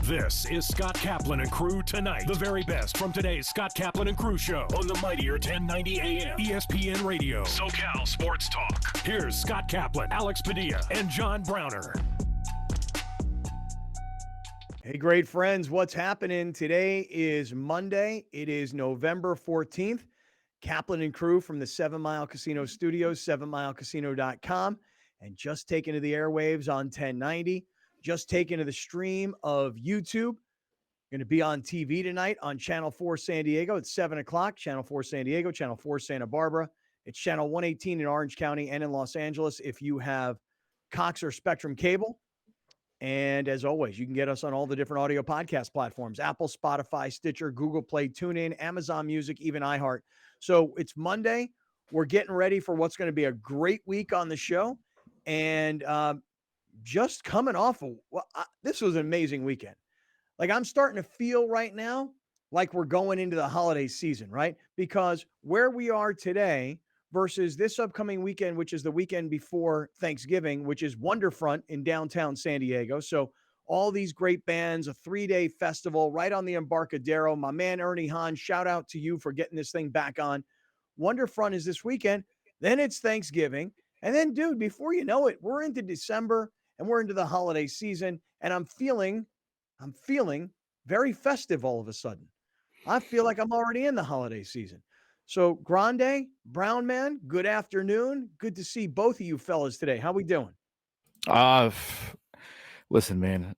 This is Scott Kaplan and Crew Tonight. The very best from today's Scott Kaplan and Crew show on the mightier 1090 AM ESPN Radio. SoCal Sports Talk. Here's Scott Kaplan, Alex Padilla, and John Browner. Hey, great friends. What's happening? Today is Monday. It is November 14th. Kaplan and Crew from the 7 Mile Casino Studios, 7milecasino.com, and just taken to the airwaves on 1090. Just taken to the stream of YouTube. Going to be on TV tonight on Channel 4 San Diego at 7 o'clock. Channel 4 San Diego, Channel 4 Santa Barbara. It's Channel 118 in Orange County and in Los Angeles if you have Cox or Spectrum Cable. And as always, you can get us on all the different audio podcast platforms: Apple, Spotify, Stitcher, Google Play, TuneIn, Amazon Music, even iHeart. So it's Monday. We're getting ready for what's going to be a great week on the show. And just coming off of this was an amazing weekend. Like, I'm starting to feel right now like we're going into the holiday season, right? Because where we are today versus this upcoming weekend, which is the weekend before Thanksgiving, which is Wonderfront in downtown San Diego. So all these great bands, a 3-day festival right on the Embarcadero. My man Ernie Hahn, shout out to you for getting this thing back on. Wonderfront is this weekend. Then it's Thanksgiving. And then, dude, before you know it, we're into December and we're into the holiday season. And I'm feeling very festive all of a sudden. I feel like I'm already in the holiday season. So, Grande, Brown Man, good afternoon. Good to see both of you fellas today. How we doing? Listen, man,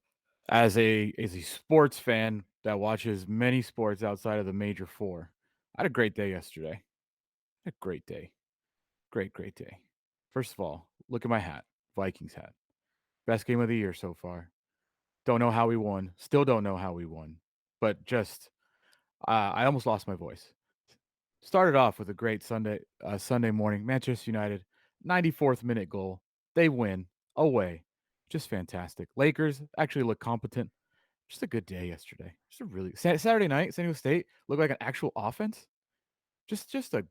as a sports fan that watches many sports outside of the major four, I had a great day yesterday. A great day. Great day. First of all, look at my hat. Vikings hat. Best game of the year so far. Don't know how we won. Still don't know how we won. But just, I almost lost my voice. Started off with a great Sunday morning. Manchester United, 94th minute goal. They win away. Just fantastic. Lakers actually look competent. Just a good day yesterday. Just a really Saturday night. San Diego State looked like an actual offense. Just a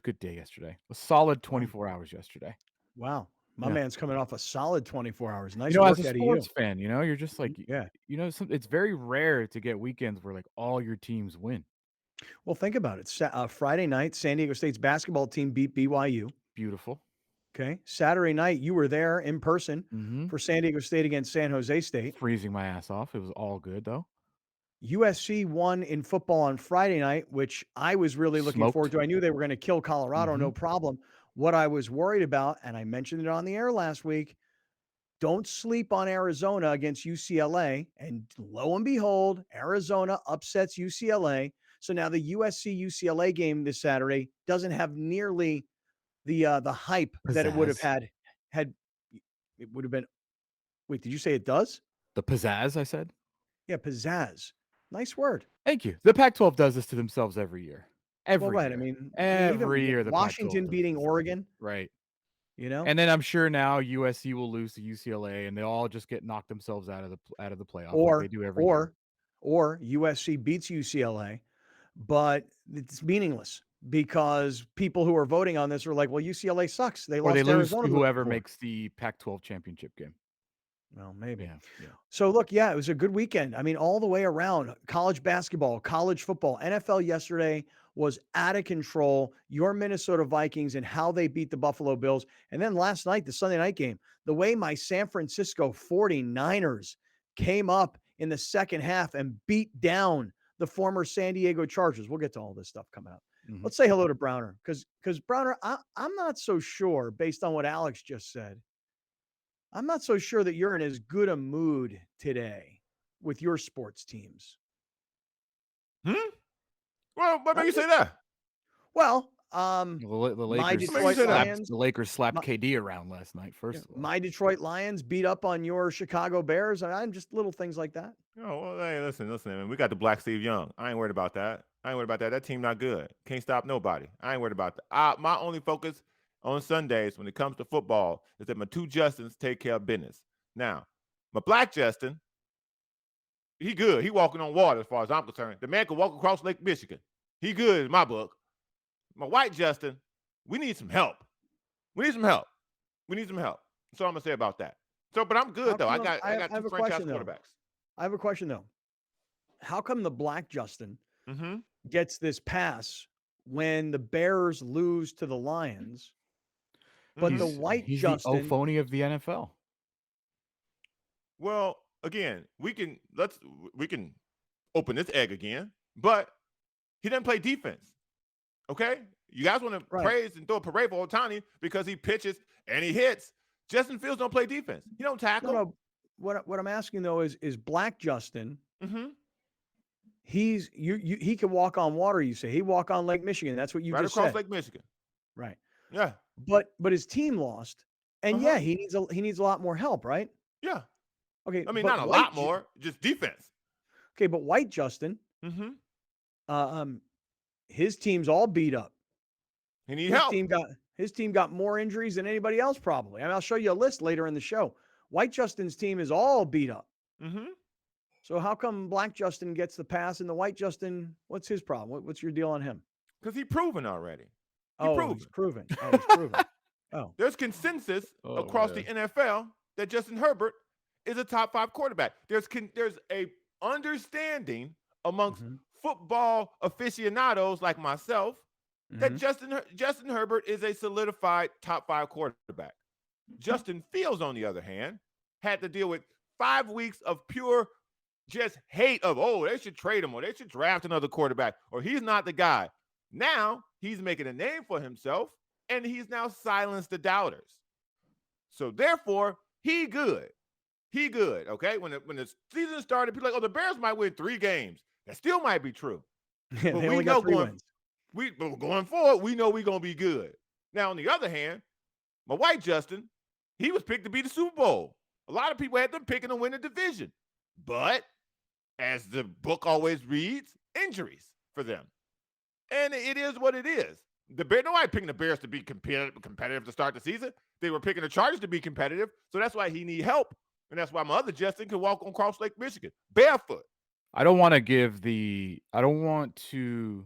good day yesterday. A solid 24 hours yesterday. Wow. My man's coming off a solid 24 hours. Nice as work a out of you. sports fan, you're just like, Yeah. It's very rare to get weekends where like all your teams win. Well, think about it. Friday night, San Diego State's basketball team beat BYU. Beautiful. Okay. Saturday night, you were there in person for San Diego State against San Jose State. Freezing my ass off. It was all good, though. USC won in football on Friday night, which I was really looking forward to. I knew they were going to kill Colorado, no problem. What I was worried about, and I mentioned it on the air last week, don't sleep on Arizona against UCLA. And lo and behold, Arizona upsets UCLA. So now the USC-UCLA game this Saturday doesn't have nearly the hype that it would have had. It would have been. Wait, did you say it does? The pizzazz, I said. Yeah, pizzazz. Nice word. Thank you. The Pac-12 does this to themselves every year. Every year. I mean, every year. The Washington beating Oregon, right? And then I'm sure now USC will lose to UCLA, and they all just get knocked themselves out of the playoff, or like they do every year. Or USC beats UCLA, but it's meaningless because people who are voting on this are like, well, UCLA sucks. They lost lose Arizona to whoever makes the Pac-12 championship game. Well, maybe. Yeah. So, look, it was a good weekend. I mean, all the way around. College basketball, college football, NFL yesterday was out of control. Your Minnesota Vikings and how they beat the Buffalo Bills. And then last night, the Sunday night game, the way my San Francisco 49ers came up in the second half and beat down the former San Diego Chargers. We'll get to all this stuff coming up. Let's say hello to Browner because Browner, I'm not so sure, based on what Alex just said, I'm not so sure that you're in as good a mood today with your sports teams. Well, what made you say that? Well, the Lakers slapped KD around last night. First of all, my Detroit Lions beat up on your Chicago Bears. I'm just little things like that. Oh, well, hey, listen, man. We got the Black Steve Young. I ain't worried about that. That team not good. Can't stop nobody. I ain't worried about that. My only focus on Sundays when it comes to football is that my two Justins take care of business. Now, my black Justin, he good. He walking on water as far as I'm concerned. The man can walk across Lake Michigan. He good in my book. My white Justin, we need some help. That's all I'm going to say about that. So, but I'm good though. I got I two have a franchise question though. quarterbacks. I have a question though. How come the Black Justin Mm-hmm. gets this pass when the Bears lose to the Lions, but the Mm-hmm. White He's the Justin? Ophony of the NFL. Well, again, we can open this egg again, but he doesn't play defense. Okay, you guys want to Right. praise and throw a parade for Otani because he pitches and he hits. Justin Fields don't play defense. He don't tackle. No. What I'm asking though is Black Justin? Mm-hmm. He's he can walk on water. You say he walk on Lake Michigan. That's what you Right just across said. Lake Michigan. Right. Yeah. But his team lost, and Uh-huh. yeah, he needs a lot more help, right? Yeah. Okay. I mean, but not a lot more, just defense. Okay, but White Justin, Mm-hmm. his team's all beat up. He need help. His team got more injuries than anybody else probably. I mean, I'll show you a list later in the show. White Justin's team is all beat up. Mm-hmm. So how come Black Justin gets the pass and the White Justin? What's his problem? What's your deal on him? Because he's proven already. He's proven. Oh, he's proven. Oh, There's consensus across the NFL that Justin Herbert is a top 5 quarterback. There's a understanding amongst football aficionados like myself that Justin Herbert is a solidified top 5 quarterback. Justin Fields, on the other hand, had to deal with 5 weeks of pure just hate of, they should trade him or they should draft another quarterback or he's not the guy. Now he's making a name for himself and he's now silenced the doubters. So therefore, he good. He good, okay? When the season started, people are like, the Bears might win 3 games. That still might be true. But But they we only know got 3 wins. going forward, we know we're going to be good. Now, on the other hand, my White Justin, he was picked to be the Super Bowl. A lot of people had them picking to win the division. But as the book always reads, injuries for them. And it is what it is. Nobody picking the Bears to be competitive to start the season. They were picking the Chargers to be competitive. So that's why he need help. And that's why my other Justin can walk on across Lake Michigan barefoot. I don't want to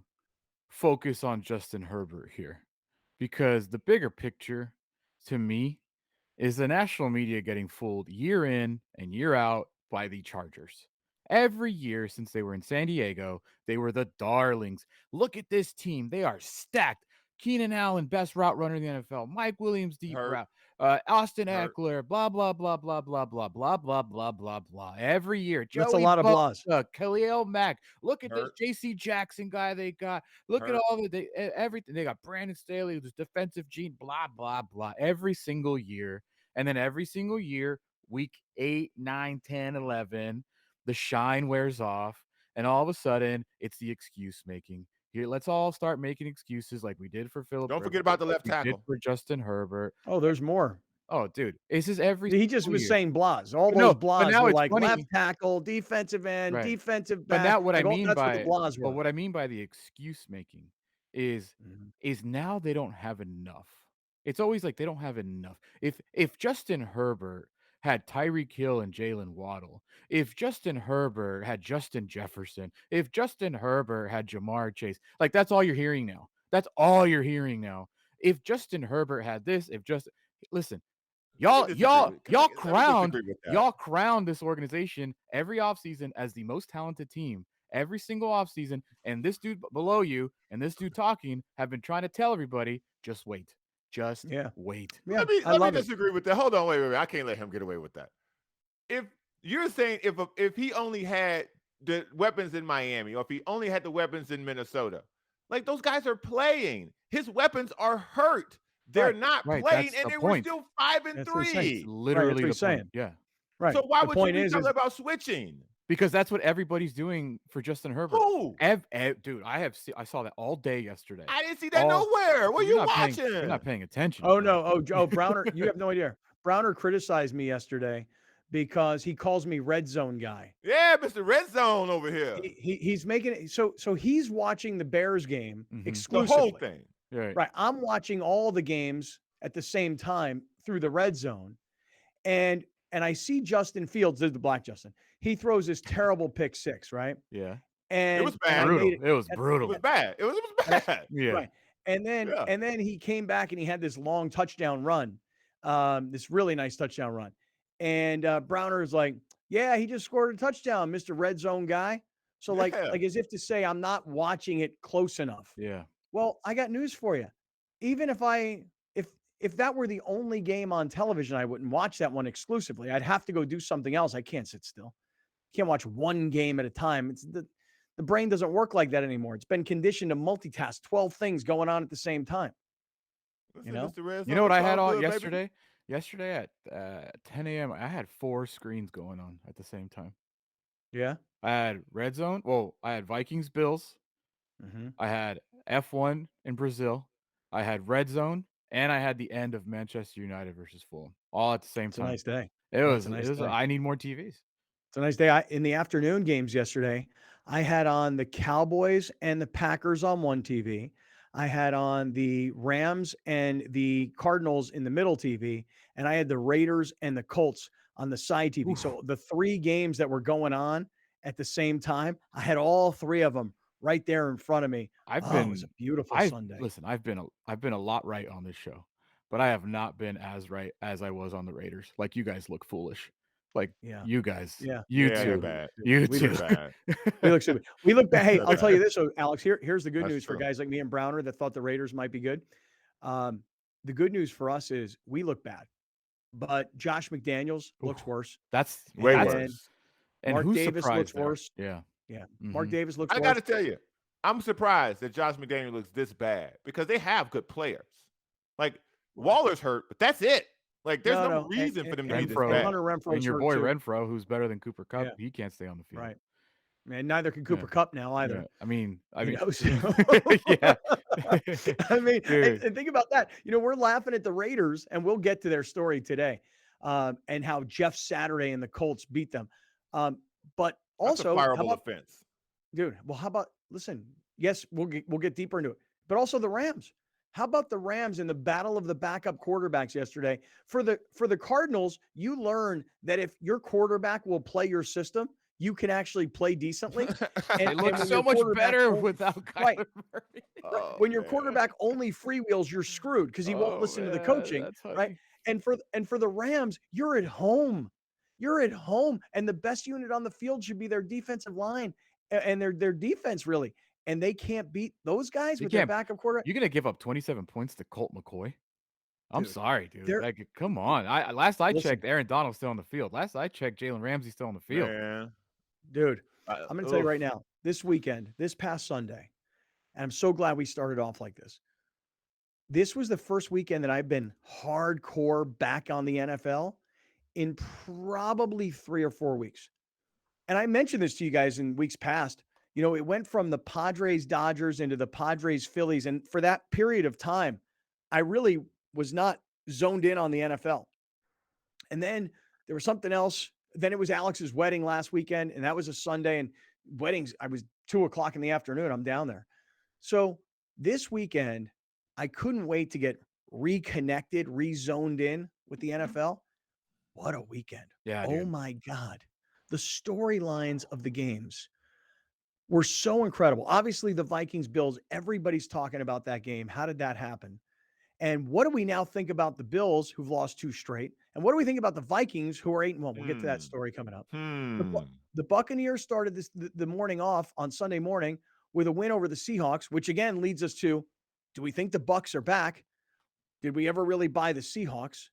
focus on Justin Herbert here because the bigger picture to me is the national media getting fooled year in and year out by the Chargers. Every year since they were in San Diego, they were the darlings. Look at this team. They are stacked. Keenan Allen, best route runner in the NFL. Mike Williams, deep route. Austin Eckler, blah, blah, blah, blah, blah, blah, blah, blah, blah, blah, blah. Every year. That's a lot of blahs. Khalil Mack. Look at this J.C. Jackson guy they got. Look at all everything. They got Brandon Staley, who's defensive gene, blah, blah, blah. Every single year. And then every single year, week 8, 9, 10, 11, the shine wears off. And all of a sudden, it's the excuse making. Here, let's all start making excuses like we did for Philip. Don't forget about the left we tackle. did for Justin Herbert. Oh, there's more. Oh, dude, this is every. He just was year. saying blahs. All those blahs now were it's like funny. left tackle, defensive end, Right. defensive back. But now what like, I mean that's by what the blahs were. but what I mean by the excuse making is now they don't have enough. It's always like they don't have enough. If Justin Herbert had Tyreek Hill and Jalen Waddle, if Justin Herbert had Justin Jefferson, if Justin Herbert had Jamar Chase, like that's all you're hearing now. That's all you're hearing now. If Justin Herbert had this, listen, y'all crowned this organization every offseason as the most talented team every single offseason, and this dude below you and this dude talking have been trying to tell everybody, just wait. Just wait. Yeah, let me disagree with that. Hold on, wait. I can't let him get away with that. If you're saying if he only had the weapons in Miami or if he only had the weapons in Minnesota, like those guys are playing. His weapons are hurt. They're not playing, and they were still 5-3. Literally the saying. Point. Yeah. Right. So why would you be talking about switching? Because that's what everybody's doing for Justin Herbert. Who? Dude, I saw that all day yesterday. I didn't see that nowhere. What are you watching? You're not paying attention. Oh, no. Oh, Browner, you have no idea. Browner criticized me yesterday because he calls me red zone guy. Yeah, Mr. Red Zone over here. He's making it so he's watching the Bears game exclusively. The whole thing. Right. I'm watching all the games at the same time through the red zone. And I see Justin Fields, the Black Justin. He throws this terrible pick 6, right? Yeah. And it was bad. It was brutal. It was bad. It was bad. Yeah. Right. And then he came back and he had this long touchdown run. This really nice touchdown run. And Browner is like, yeah, he just scored a touchdown, Mr. Red Zone guy. So Yeah. like as if to say I'm not watching it close enough. Yeah. Well, I got news for you. Even if that were the only game on television, I wouldn't watch that one exclusively. I'd have to go do something else. I can't sit still. Can't watch one game at a time. It's the brain doesn't work like that anymore. It's been conditioned to multitask 12 things going on at the same time. Listen, Mr. Red You know Zone, what it's I had all on good, baby. yesterday? Yesterday at 10 a.m., I had 4 screens going on at the same time. Yeah. I had Red Zone. Well, I had Vikings Bills. Mm-hmm. I had F1 in Brazil. I had Red Zone, and I had the end of Manchester United versus Fulham, all at the same It's a time. nice day. It That's was. a It nice was. day. I need more TVs. It's a nice day. In the afternoon games yesterday, I had on the Cowboys and the Packers on one TV. I had on the Rams and the Cardinals in the middle TV, and I had the Raiders and the Colts on the side TV. Oof. So the 3 games that were going on at the same time, I had all 3 of them right there in front of me. It was a beautiful Sunday. Listen. I've been a lot right on this show, but I have not been as right as I was on the Raiders. Like, you guys look foolish. Like, Yeah. you guys. Yeah. You Yeah, they're too. bad. You We too. look bad. We look stupid. We look bad. Hey, They're I'll tell you bad. this, so Alex. Here's the good That's news for true. guys like me and Browner that thought the Raiders might be good. Um, the good news for us is we look bad, but Josh McDaniels looks Oof. worse, That's Way and worse. And Mark who's Davis looks surprised there? worse. Yeah. Yeah, Mark Mhm. Davis looks I worse. got to tell you, I'm surprised that Josh McDaniel looks this bad because they have good players. Like, Waller's hurt, but that's it. Like, there's no No, reason for them to be this Renfro. bad. Hunter And Renfro's your hurt boy too. Renfro, who's better than Cooper Kupp, Yeah. he can't stay on the field. Right. Man, neither can Yeah. Cooper Kupp now Yeah. either. I mean, You know, so- yeah. I mean, Dude. and think about that. You know, we're laughing at the Raiders, and we'll get to their story today, and how Jeff Saturday and the Colts beat them. But That's a also, how fireable about, offense. dude? Well, how about listen? Yes, we'll get deeper into it, but also the Rams. How about the Rams in the battle of the backup quarterbacks yesterday? For the Cardinals, you learn that if your quarterback will play your system, you can actually play decently. It And looks when so your much quarterback better only- without right, Kyler Murray. Oh, when your man. quarterback only freewheels, you're screwed because he won't Oh, listen to the man, coaching, that's right? funny. And for the Rams, you're at home. You're at home, and the best unit on the field should be their defensive line and their defense, really. And they can't beat those guys You with their can't. backup quarterback. You're gonna give up 27 points to Colt McCoy? I'm Dude, sorry, dude. they're Like, come on. Last I listen, checked, Aaron Donald's still on the field. Last I checked, Jalen Ramsey's still on the field. Man. dude. I'm going to tell you Oof. right now. This weekend, this past Sunday, and I'm so glad we started off like this. This was the first weekend that I've been hardcore back on the NFL in probably 3 or 4 weeks. And I mentioned this to you guys in weeks past. You know, it went from the Padres Dodgers into the Padres Phillies. And for that period of time, I really was not zoned in on the NFL. And then there was something else. Then it was Alex's wedding last weekend, and that was a Sunday. And weddings, I was 2 o'clock in the afternoon. I'm down there. So this weekend, I couldn't wait to get reconnected, rezoned in with the NFL. What a weekend. Yeah, Oh dude. my God. The storylines of the games were so incredible. Obviously, the Vikings Bills, everybody's talking about that game. How did that happen? And what do we now think about the Bills, who've lost 2 straight? And what do we think about the Vikings, who are 8-1? We'll get to that story coming up. The Buccaneers started the morning off on Sunday morning with a win over the Seahawks, which again leads us to, do we think the Bucs are back? Did we ever really buy the Seahawks?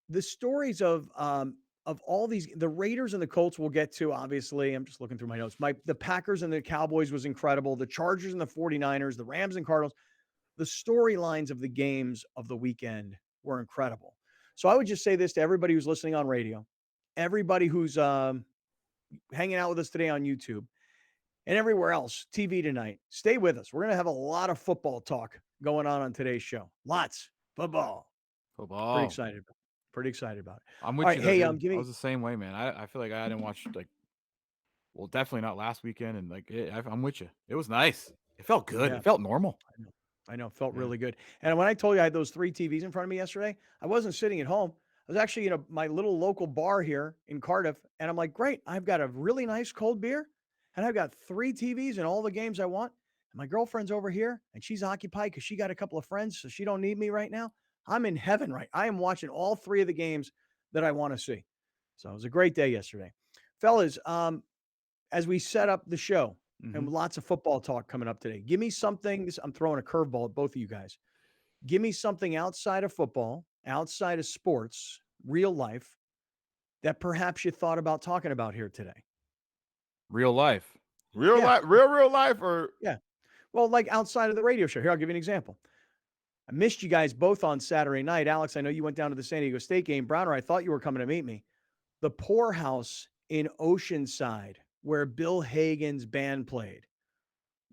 The stories of all these, the Raiders and the Colts we'll get to, obviously. I'm just looking through my notes. The Packers and the Cowboys was incredible. The Chargers and the 49ers, the Rams and Cardinals, the storylines of the games of the weekend were incredible. So I would just say this to everybody who's listening on radio, everybody who's hanging out with us today on YouTube, and everywhere else, TV tonight. Stay with us. We're going to have a lot of football talk going on today's show. Lots. Football. Football. Pretty excited. Pretty excited about it. I'm with All right, you. Though, hey, dude. give I me. was the same way, man. I feel like I didn't watch well, definitely not last weekend, and I'm with you. It was nice. It felt good. Yeah. It felt normal. I know. Felt Yeah. really good. And when I told you I had those 3 TVs in front of me yesterday, I wasn't sitting at home. I was actually in my little local bar here in Cardiff, and I'm like, great. I've got a really nice cold beer, and I've got 3 TVs and all the games I want. And my girlfriend's over here, and she's occupied because she got a couple of friends, so she don't need me right now. I'm in heaven, right? I am watching all 3 of the games that I want to see. So it was a great day yesterday. Fellas, as we set up the show, and lots of football talk coming up today, give me something. I'm throwing a curveball at both of you guys. Give me something outside of football, outside of sports, real life, that perhaps you thought about talking about here today. Real life. Real Yeah. life, real life, or Yeah. Well, like outside of the radio show. Here, I'll give you an example. I missed you guys both on Saturday night. Alex, I know you went down to the San Diego State game. Browner, I thought you were coming to meet me. The Poorhouse in Oceanside, where Bill Hagan's band played,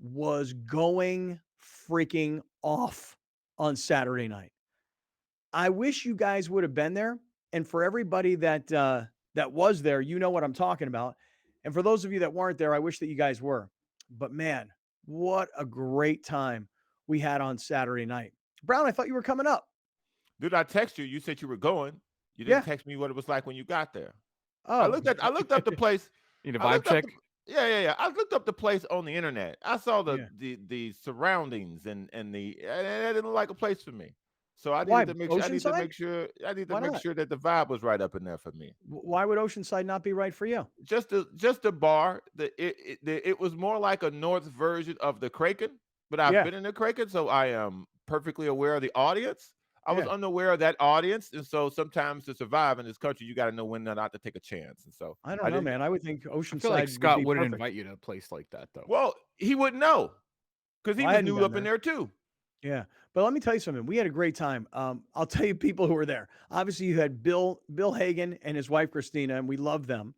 was going freaking off on Saturday night. I wish you guys would have been there. And for everybody that that was there, you know what I'm talking about. And for those of you that weren't there, I wish that you guys were. But man, what a great time we had on Saturday night. Brown, I thought you were coming up. did I text you? You said you were going. You Yeah. didn't text me what it was like when you got there. Oh, I looked up the place. Need a I vibe looked up check? yeah. I looked up the place on the internet. I saw Yeah. the surroundings and it didn't look like a place for me. So I Why? needed to make sure. Why not? That the vibe was right up in there for me. Why would Oceanside not be right for you? Just a bar. It was more like a north version of the Kraken, but I've Yeah. been in the Kraken, so I am perfectly aware of the audience. I was Yeah. unaware of that audience, and so sometimes to survive in this country, you got to know when not to take a chance. And so I don't know, didn't. man. I would think I feel Oceanside like would Scott be wouldn't perfect. invite you to a place like that, though. Well, he wouldn't know because he I was hadn't new been up in there too. Yeah. But let me tell you something. We had a great time. I'll tell you people who were there. Obviously, you had Bill Hagan and his wife Christina, and we love them.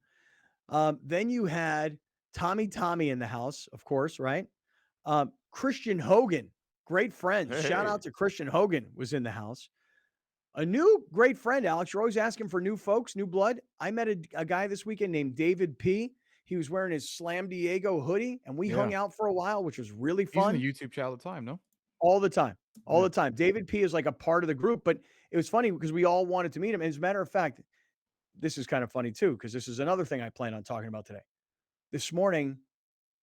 Then you had Tommy in the house, of course, right? Christian Hogan, great friends. Shout Hey. out to Christian Hogan was in the house. A new great friend, Alex. You're always asking for new folks, new blood. I met a guy this weekend named David P. He was wearing his Slam Diego hoodie, and we hung out for a while, which was really He's in fun. the YouTube channel all the time, no? All the time. All Yeah. the time. David P is like a part of the group, but it was funny because we all wanted to meet him. And as a matter of fact, this is kind of funny too, because this is another thing I plan on talking about today. This morning,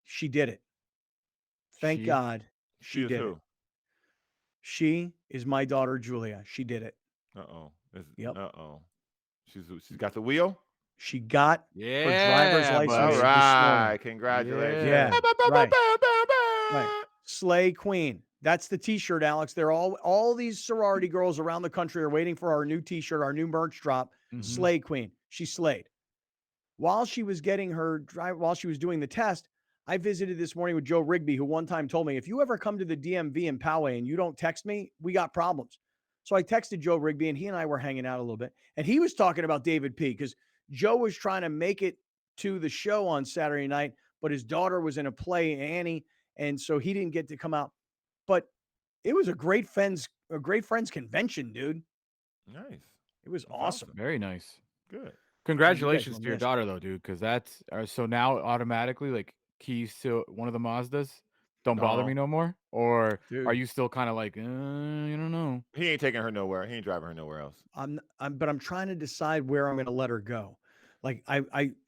she did it. Thank She? God She she is did it. who? She is my daughter, Julia. She did it. Uh-oh. Yep. Uh-oh. She's got the wheel? She got her driver's Yeah, license All buddy. this right. morning. Congratulations. Yeah, right. Right. Slay Queen. That's the t-shirt, Alex. They're all these sorority girls around the country are waiting for our new t-shirt, our new merch drop. Slay Queen. She slayed. While she was getting her drive, while she was doing the test, I visited this morning with Joe Rigby, who one time told me, if you ever come to the DMV in Poway and you don't text me, we got problems. So I texted Joe Rigby, and he and I were hanging out a little bit. And he was talking about David P. because Joe was trying to make it to the show on Saturday night, but his daughter was in a play, Annie, and so he didn't get to come out. But it was a great friends convention, dude. Nice. It was That's awesome. Very nice. Good. Congratulations won to your this. daughter, though, dude, because that's so now automatically, like, keys to one of the Mazdas don't bother me no more? Or are Dude. you still kind of like, you don't know? He ain't taking her nowhere. He ain't driving her nowhere else. But I'm trying to decide where I'm going to let her go. Like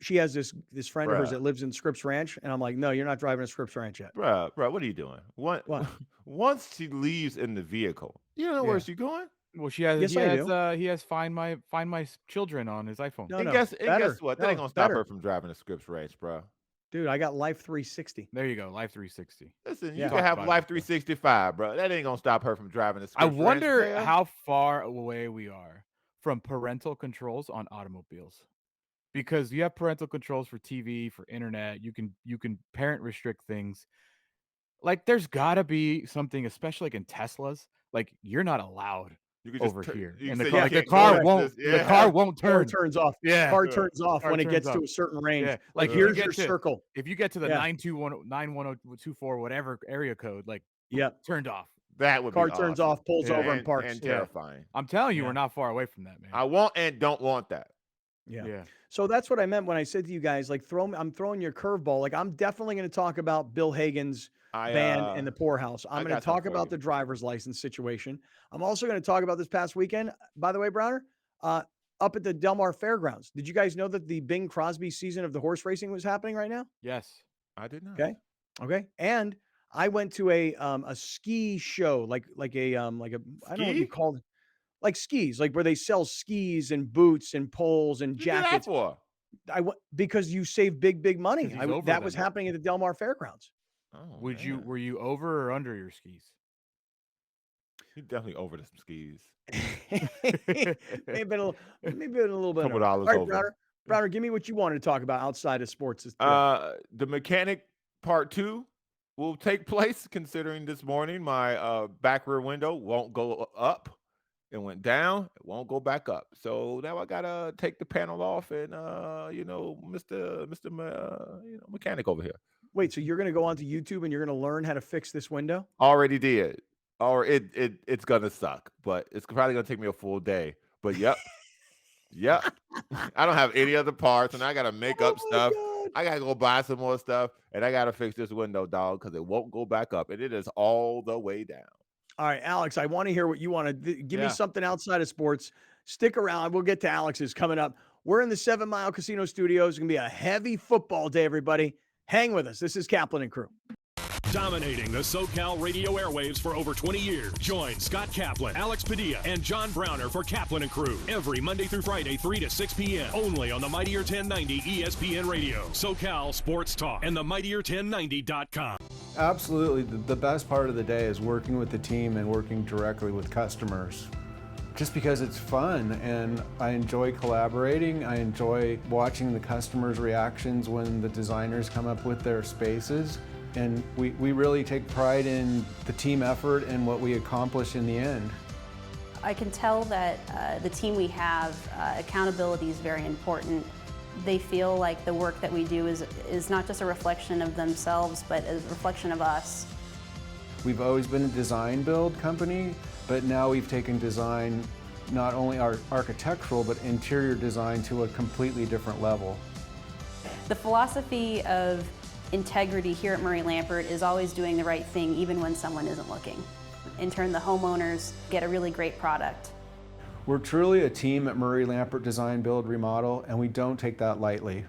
she has this friend of hers Bruh. that lives in Scripps Ranch, and I'm like, no, you're not driving to Scripps Ranch yet. Bruh, what are you doing? What? Once she leaves in the vehicle, you don't know where Yeah. she's going? Well, Yes, I do. he has find my children on his iPhone. No, And no. guess Better. what? That No, ain't gonna stop better. her from driving the Scripps Ranch, bro. Dude, I got Life 360. There you go, Life 360. Listen, Yeah. you can Talked have about it Life before. 365, bro. That ain't gonna stop her from driving the I Scripps Ranch. wonder fam. how far away we are from parental controls on automobiles. Because you have parental controls for TV, for internet, you can parent restrict things. Like there's gotta be something, especially like in Teslas, like you're not allowed You can just over here. You And can the say car, you like the can't go car like won't this. the Yeah. car won't Car turn. turns off. Yeah. Car turns off Car when it turns gets to off. a certain range. Yeah. Like if you here's get your to- circle. If you get to the Yeah. 91024 whatever area code, like Yep. turned off. That would Car be turns awesome. off, pulls Yeah. over and and, parks. and Yeah. terrifying. I'm telling you, Yeah. we're not far away from that, man. I want and don't want that. Yeah. So that's what I meant when I said to you guys, like, I'm throwing your curveball. Like, I'm definitely going to talk about Bill Hagan's band and the Poorhouse. I'm going got to something talk for about you. the driver's license situation. I'm also going to talk about this past weekend. By the way, Browner, up at the Del Mar Fairgrounds. Did you guys know that the Bing Crosby season of the horse racing was happening right now? Yes. I did not. Okay. And I went to a ski show, like a I don't know what you Ski? call it. like skis, like where they sell skis and boots and poles and What you do that jackets. for? Because you save big money. 'Cause he's over That was them. happening at the Del Mar Fairgrounds. Oh, Were man. you over or under your skis? You're definitely over the skis. maybe a little bit. Couple All dollars right, over. Browner, give me what you wanted to talk about outside of sports today. The mechanic part 2 will take place, considering this morning my back rear window won't go up. It went down, it won't go back up. So now I gotta take the panel off and Mr. Mechanic over here. Wait, so you're going to go onto YouTube and you're going to learn how to fix this window? Already did. Or it's gonna suck, but it's probably gonna take me a full day. But yep. I don't have any other parts, and I gotta make up stuff. God. I gotta go buy some more stuff, and I gotta fix this window, dog, because it won't go back up, and it is all the way down. All right, Alex, I want to hear what you want to give me Yeah. something outside of sports. Stick around. We'll get to Alex's coming up. We're in the 7 Mile Casino Studios. It's going to be a heavy football day, everybody. Hang with us. This is Kaplan and Crew. Dominating the SoCal radio airwaves for over 20 years. Join Scott Kaplan, Alex Padilla, and John Browner for Kaplan and Crew every Monday through Friday, 3 to 6 p.m. Only on the Mightier 1090 ESPN Radio, SoCal Sports Talk, and the Mightier1090.com. Absolutely. The best part of the day is working with the team and working directly with customers. Just because it's fun and I enjoy collaborating. I enjoy watching the customers' reactions when the designers come up with their spaces. And we really take pride in the team effort and what we accomplish in the end. I can tell that the team we have, accountability is very important. They feel like the work that we do is not just a reflection of themselves, but a reflection of us. We've always been a design build company, but now we've taken design, not only architectural, but interior design to a completely different level. The philosophy of integrity here at Murray Lampert is always doing the right thing even when someone isn't looking. In turn, the homeowners get a really great product. We're truly a team at Murray Lampert Design, Build, Remodel, and we don't take that lightly.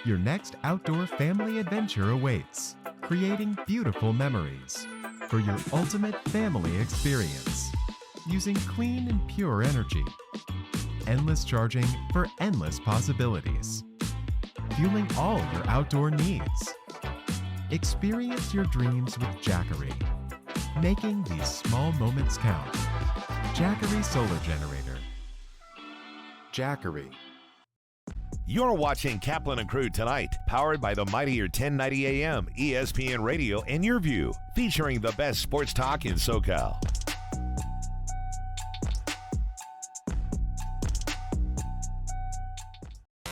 Your next outdoor family adventure awaits, creating beautiful memories for your ultimate family experience. Using clean and pure energy. Endless charging for endless possibilities. Fueling all your outdoor needs. Experience your dreams with Jackery. Making these small moments count. Jackery Solar Generator. Jackery. You're watching Kaplan and Crew tonight, powered by the Mightier 1090 AM, ESPN Radio, and Your View, featuring the best sports talk in SoCal.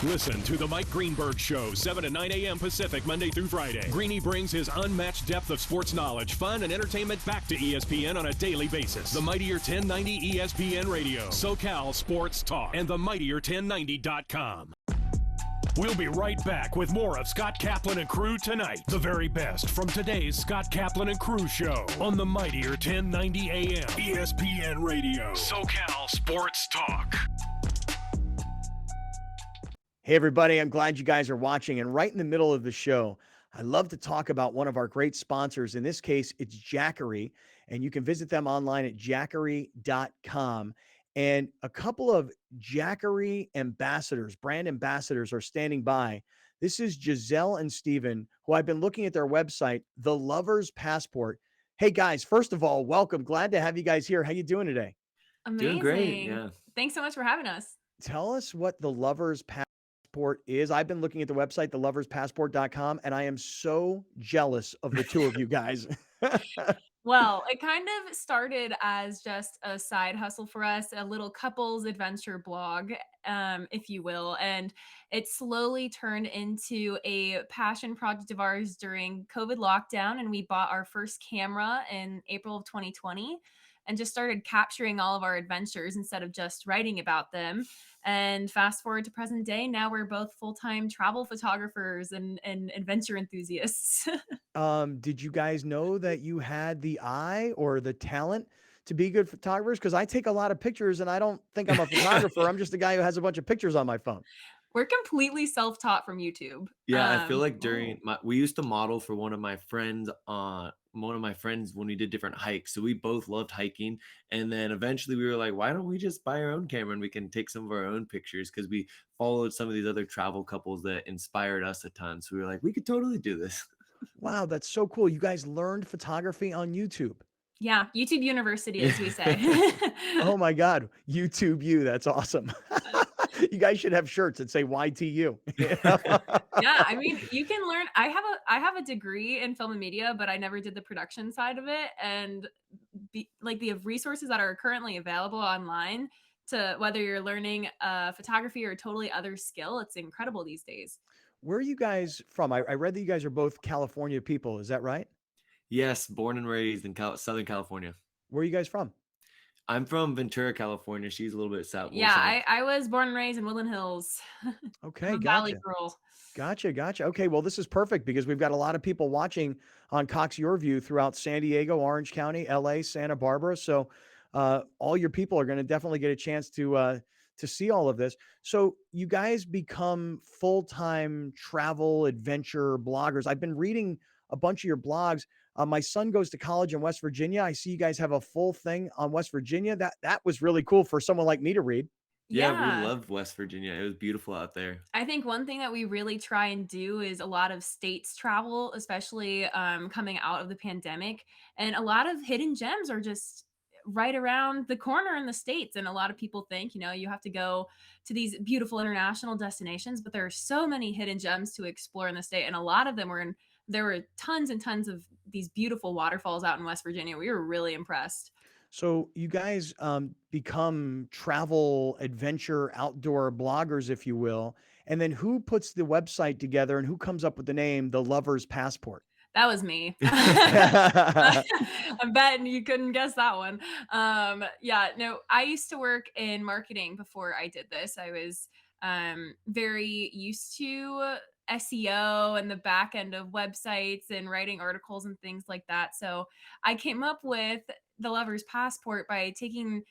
Listen to the Mike Greenberg Show, 7 to 9 a.m. Pacific, Monday through Friday. Greeny brings his unmatched depth of sports knowledge, fun, and entertainment back to ESPN on a daily basis. The Mightier 1090 ESPN Radio, SoCal Sports Talk, and the Mightier1090.com. We'll be right back with more of Scott Kaplan and Crew tonight. The very best from today's Scott Kaplan and Crew show on the Mightier 1090 AM, ESPN Radio, SoCal Sports Talk. Hey, everybody, I'm glad you guys are watching. And right in the middle of the show, I love to talk about one of our great sponsors. In this case, it's Jackery. And you can visit them online at jackery.com. and a couple of Jackery ambassadors, brand ambassadors, are standing by. This is Giselle and Steven, who I've been looking at their website, The Lover's Passport. Hey guys, first of all, welcome. Glad to have you guys here. How you doing today? Doing great, Amazing. yeah. Thanks so much for having us. Tell us what the Lover's Passport is. I've been looking at the website, theloverspassport.com, and I am so jealous of the two of you guys. Well, it kind of started as just a side hustle for us, a little couples adventure blog, if you will. And it slowly turned into a passion project of ours during COVID lockdown. And we bought our first camera in April of 2020 and just started capturing all of our adventures instead of just writing about them. And fast forward to present day, now we're both full-time travel photographers and adventure enthusiasts. Did you guys know that you had the eye or the talent to be good photographers? Because I take a lot of pictures and I don't think I'm a photographer. I'm just a guy who has a bunch of pictures on my phone. We're completely self-taught from YouTube. Yeah, I feel like Oh. during we used to model for one of my friends when we did different hikes. So we both loved hiking. And then eventually we were like, why don't we just buy our own camera and we can take some of our own pictures? Because we followed some of these other travel couples that inspired us a ton. So we were like, we could totally do this. Wow, that's so cool. You guys learned photography on YouTube. Yeah, YouTube University, as we say. Oh my God, YouTube you. That's awesome. You guys should have shirts that say YTU. Yeah, I mean, you can learn. I have a degree in film and media, but I never did the production side of it. And like the resources that are currently available online to whether you're learning photography or a totally other skill, it's incredible these days. Where are you guys from? I read that you guys are both California people. Is that right? Yes, born and raised in Southern California. Where are you guys from? I'm from Ventura, California. She's a little bit south. Yeah, I was born and raised in Woodland Hills. Okay, I'm a Valley gotcha. girl. Gotcha. Okay, well, this is perfect because we've got a lot of people watching on Cox Your View throughout San Diego, Orange County, LA, Santa Barbara. So all your people are going to definitely get a chance to see all of this. So you guys become full-time travel adventure bloggers. I've been reading a bunch of your blogs. My son goes to college in West Virginia. I see you guys have a full thing on West Virginia. That was really cool for someone like me to read. Yeah, we Yeah. loved West Virginia. It was beautiful out there. I think one thing that we really try and do is a lot of states travel, especially coming out of the pandemic. And a lot of hidden gems are just right around the corner in the states. And a lot of people think, you have to go to these beautiful international destinations, but there are so many hidden gems to explore in the state. And a lot of them there were tons and tons of these beautiful waterfalls out in West Virginia. We were really impressed. So you guys become travel, adventure, outdoor bloggers, if you will. And then who puts the website together and who comes up with the name The Lover's Passport? That was me. I'm betting you couldn't guess that one. Yeah, no, I used to work in marketing before I did this. I was very used to SEO and the back end of websites and writing articles and things like that. So I came up with the Lover's Passport by taking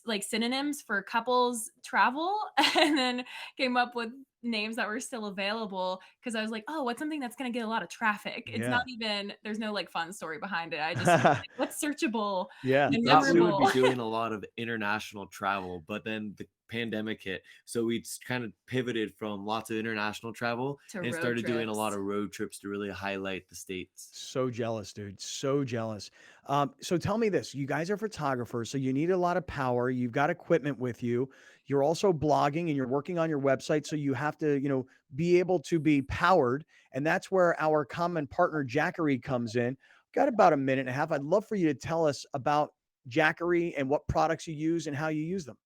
like synonyms for couples travel and then came up with names that were still available because I was like, oh, what's something that's going to get a lot of traffic? It's Yeah. not even, there's no like fun story behind it. I just was like, what's searchable Yeah, and We thought we would memorable. be doing a lot of international travel, but then the pandemic hit. So we kind of pivoted from lots of international travel To and road started doing a lot trips. of road trips to really highlight the states. so jealous, dude. So jealous. So tell me this. You guys are photographers, so you need a lot of power. You've got equipment with you. You're also blogging and you're working on your website. So you have to, be able to be powered. And that's where our common partner, Jackery, comes in. Got about a minute and a half. I'd love for you to tell us about Jackery and what products you use and how you use them.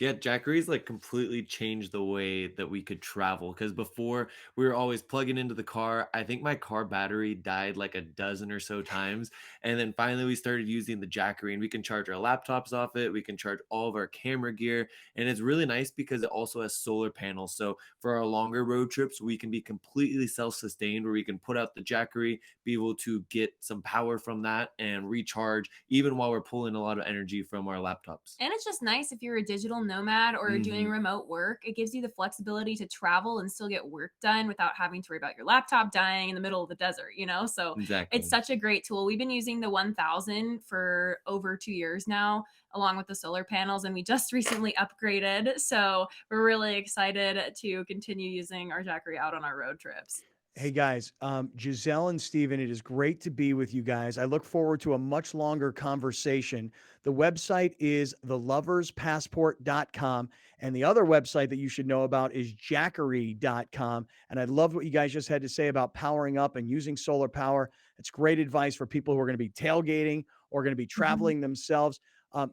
Yeah, Jackery's like completely changed the way that we could travel because before we were always plugging into the car. I think my car battery died like a dozen or so times. And then finally we started using the Jackery and we can charge our laptops off it. We can charge all of our camera gear. And it's really nice because it also has solar panels. So for our longer road trips, we can be completely self-sustained where we can put out the Jackery, be able to get some power from that and recharge even while we're pulling a lot of energy from our laptops. And it's just nice if you're a digital nomad or doing Mhm. remote work, it gives you the flexibility to travel and still get work done without having to worry about your laptop dying in the middle of the desert, you know? So it's Exactly. such a great tool. We've been using the 1000 for over 2 years now, along with the solar panels, and we just recently upgraded. So we're really excited to continue using our Jackery out on our road trips. Hey guys, Giselle and Steven, it is great to be with you guys. I look forward to a much longer conversation. The website is theloverspassport.com. And the other website that you should know about is jackery.com. And I loved what you guys just had to say about powering up and using solar power. It's great advice for people who are going to be tailgating or going to be traveling themselves.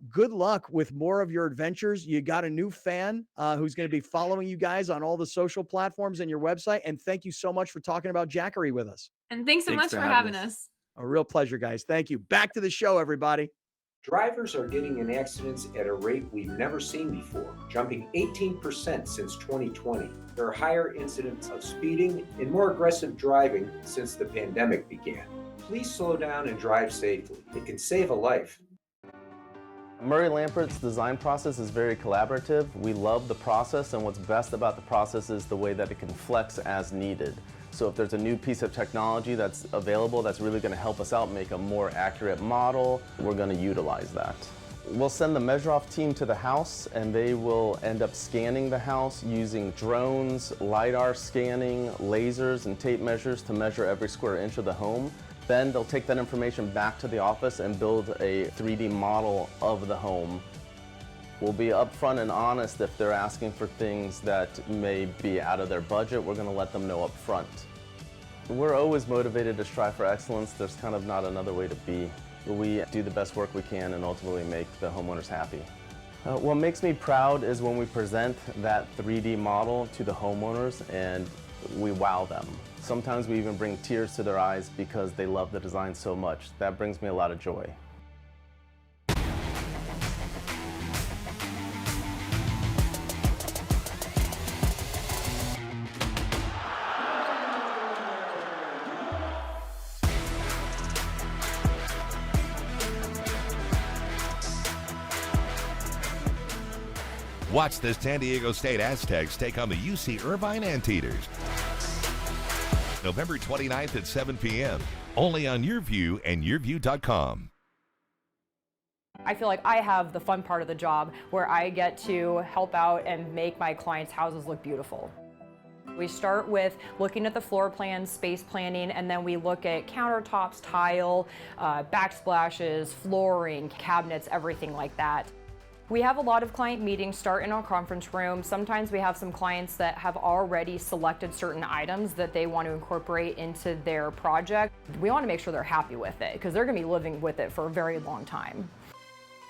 Good luck with more of your adventures. You got a new fan who's going to be following you guys on all the social platforms and your website. And thank you so much for talking about Jackery with us. And thanks so Thanks much for for having having us. us. A real pleasure, guys. Thank you. Back to the show, everybody. Drivers are getting in accidents at a rate we've never seen before, jumping 18% since 2020. There are higher incidents of speeding and more aggressive driving since the pandemic began. Please slow down and drive safely. It can save a life. Murray Lampert's design process is very collaborative. We love the process, and what's best about the process is the way that it can flex as needed. So if there's a new piece of technology that's available that's really going to help us out make a more accurate model, we're going to utilize that. We'll send the measure-off team to the house, and they will end up scanning the house using drones, LiDAR scanning, lasers, and tape measures to measure every square inch of the home. Then they'll take that information back to the office and build a 3D model of the home. We'll be upfront and honest if they're asking for things that may be out of their budget. We're going to let them know up front. We're always motivated to strive for excellence. There's kind of not another way to be. We do the best work we can and ultimately make the homeowners happy. What makes me proud is when we present that 3D model to the homeowners and we wow them. Sometimes we even bring tears to their eyes because they love the design so much. That brings me a lot of joy. Watch the San Diego State Aztecs take on the UC Irvine Anteaters. November 29th at 7 p.m. Only on YourView and YourView.com. I feel like I have the fun part of the job where I get to help out and make my clients' houses look beautiful. We start with looking at the floor plans, space planning, and then we look at countertops, tile, backsplashes, flooring, cabinets, everything like that. We have a lot of client meetings start in our conference room. Sometimes we have some clients that have already selected certain items that they want to incorporate into their project. We want to make sure they're happy with it because they're going to be living with it for a very long time.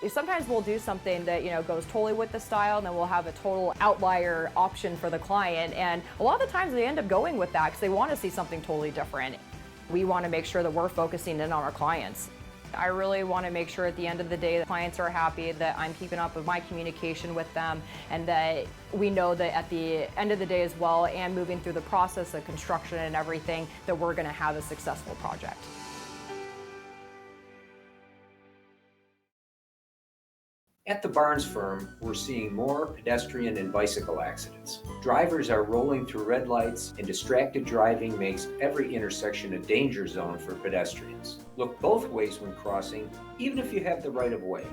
Sometimes we'll do something that goes totally with the style, and then we'll have a total outlier option for the client. And a lot of the times they end up going with that because they want to see something totally different. We want to make sure that we're focusing in on our clients. I really want to make sure at the end of the day the clients are happy, that I'm keeping up with my communication with them, and that we know that at the end of the day as well, and moving through the process of construction and everything, that we're going to have a successful project. At the Barnes firm, we're seeing more pedestrian and bicycle accidents. Drivers are rolling through red lights, and distracted driving makes every intersection a danger zone for pedestrians. Look both ways when crossing, even if you have the right of way.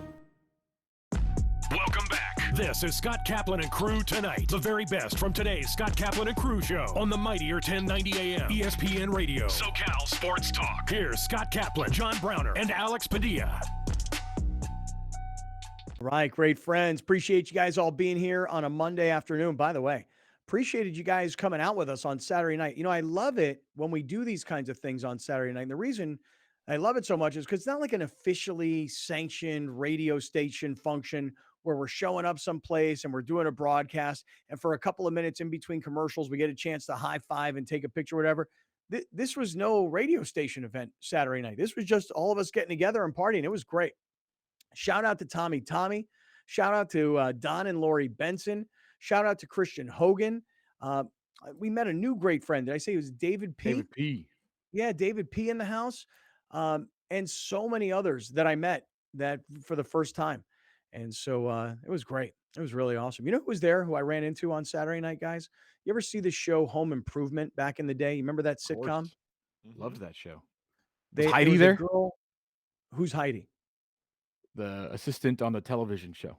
Welcome back. This is Scott Kaplan and Crew Tonight. The very best from today's Scott Kaplan and Crew show on the mightier 1090 AM ESPN Radio. SoCal Sports Talk. Here's Scott Kaplan, John Browner, and Alex Padilla. Right, great friends. Appreciate you guys all being here on a Monday afternoon. By the way, appreciated you guys coming out with us on Saturday night. I love it when we do these kinds of things on Saturday night. And the reason I love it so much is because it's not like an officially sanctioned radio station function where we're showing up someplace and we're doing a broadcast. And for a couple of minutes in between commercials, we get a chance to high five and take a picture, whatever. This was no radio station event Saturday night. This was just all of us getting together and partying. It was great. Shout out to Tommy. Shout out to Don and Lori Benson. Shout out to Christian Hogan. We met a new great friend. Did I say it was David P? David P. Yeah, David P in the house. And so many others that I met that for the first time. And so it was great. It was really awesome. You know who was there who I ran into on Saturday night, guys? You ever see the show Home Improvement back in the day? You remember that Of course. sitcom? Loved that show. Was There Heidi was a there? girl. Who's Heidi? The assistant on the television show.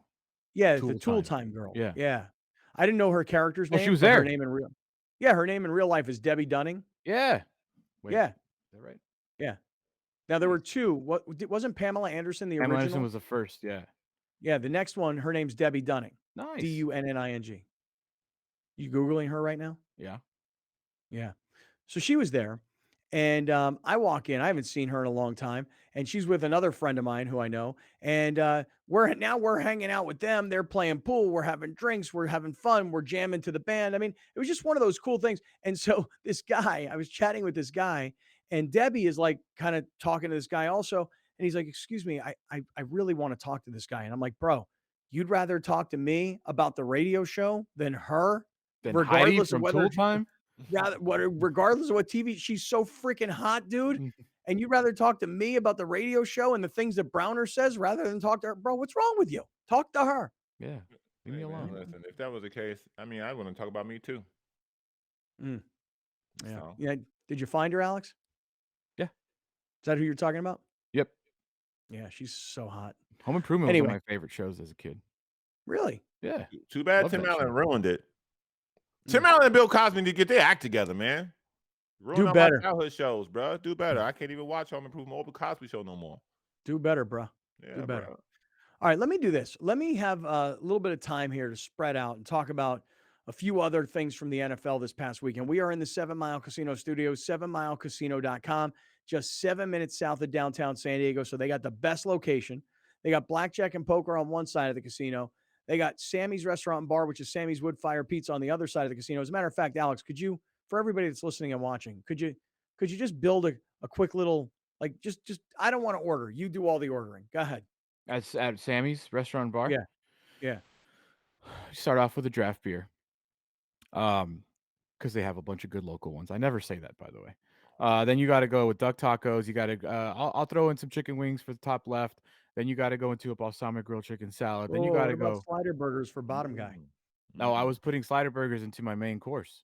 Yeah, the Tool Tool Time. Time girl. Yeah. Yeah. I didn't know her character's Oh, she name, was but her there. name in real. Yeah, her name in real life is Debbie Dunning. Yeah. Wait, Yeah. is that right? Yeah. Now there were Nice. two. Wasn't Pamela Anderson the Pamela original? Anderson was the first. Yeah. Yeah, the next one, her name's Debbie Dunning. Nice. Dunning. You Googling her right now? Yeah. Yeah. So she was there. And I walk in. I haven't seen her in a long time. And she's with another friend of mine who I know. And we're hanging out with them. They're playing pool. We're having drinks. We're having fun. We're jamming to the band. I mean, it was just one of those cool things. And so this guy, I was chatting with this guy, and Debbie is like kind of talking to this guy also. And he's like, "Excuse me, I really want to talk to this guy." And I'm like, "Bro, you'd rather talk to me about the radio show than her, Then Heidi regardless of from whether Tool Time. regardless of what TV, she's so freaking hot, dude. And you'd rather talk to me about the radio show and the things that Browner says rather than talk to her. Bro, what's wrong with you? Talk to her." Yeah. Leave me Hey, man, alone. listen, if that was the case, I mean, I want to talk about me too. Yeah. So. Yeah. Did you find her, Alex? Yeah. Is that who you're talking about? Yep. Yeah, she's so hot. Home Improvement was Anyway. one of my favorite shows as a kid. Really? Yeah. Too bad Love Tim that Allen show. ruined it. Tim Allen and Bill Cosby need to get their act together, man. Ruin all better. my childhood shows, bro. Do better. I can't even watch Home Improvement or the Cosby Show no more. Do better, bro. Yeah, Do better. bro. All right, let me do this. Let me have a little bit of time here to spread out and talk about a few other things from the NFL this past weekend. We are in the 7 Mile Casino Studios, 7milecasino.com, just 7 minutes south of downtown San Diego. So they got the best location. They got blackjack and poker on one side of the casino. They got Sammy's Restaurant and Bar, which is Sammy's Wood Fire Pizza on the other side of the casino. As a matter of fact, Alex, could you, for everybody that's listening and watching, could you just build a quick little, like, just I don't want to order. You do all the ordering. Go ahead. At Sammy's Restaurant and Bar. Yeah. Yeah. You start off with a draft beer. Because they have a bunch of good local ones. I never say that, by the way. Then you got to go with duck tacos. You got to. I'll throw in some chicken wings for the top left. Then you got to go into a balsamic grilled chicken salad. Then you got to What about go. slider burgers for bottom guy? No, I was putting slider burgers into my main course.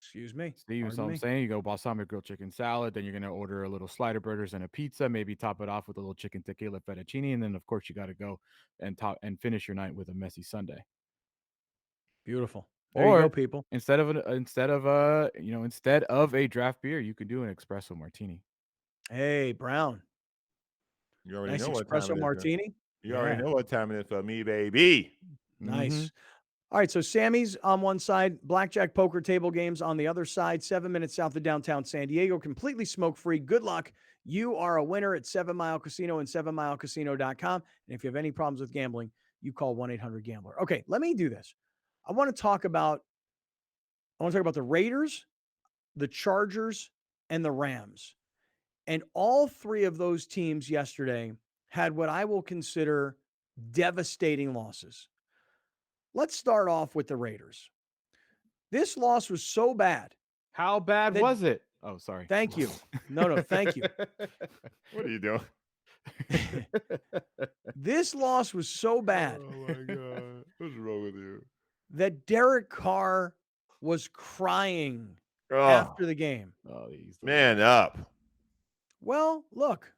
Excuse me. See, so I'm saying you go balsamic grilled chicken salad. Then you're gonna order a little slider burgers and a pizza. Maybe top it off with a little chicken tequila fettuccine, and then of course you got to go and finish your night with a messy sundae. Beautiful. There you go, people. Instead of a draft beer, you could do an espresso martini. Hey, Brown. You already Nice know what time espresso it is. martini. You already know what time it is for me, baby. Nice. All right, so Sammy's on one side, blackjack poker table games on the other side, 7 minutes south of downtown San Diego, completely smoke-free. Good luck. You are a winner at 7 Mile Casino and 7milecasino.com. And if you have any problems with gambling, you call 1-800-GAMBLER. Okay, let me do this. I want to talk about the Raiders, the Chargers, and the Rams. And all three of those teams yesterday had what I will consider devastating losses. Let's start off with the Raiders. This loss was so bad. How bad was it? Oh, sorry. Thank you. No, thank you. What are you doing? This loss was so bad. Oh, my God. What's wrong with you? That Derek Carr was crying after the game. Oh, man up. Well, look,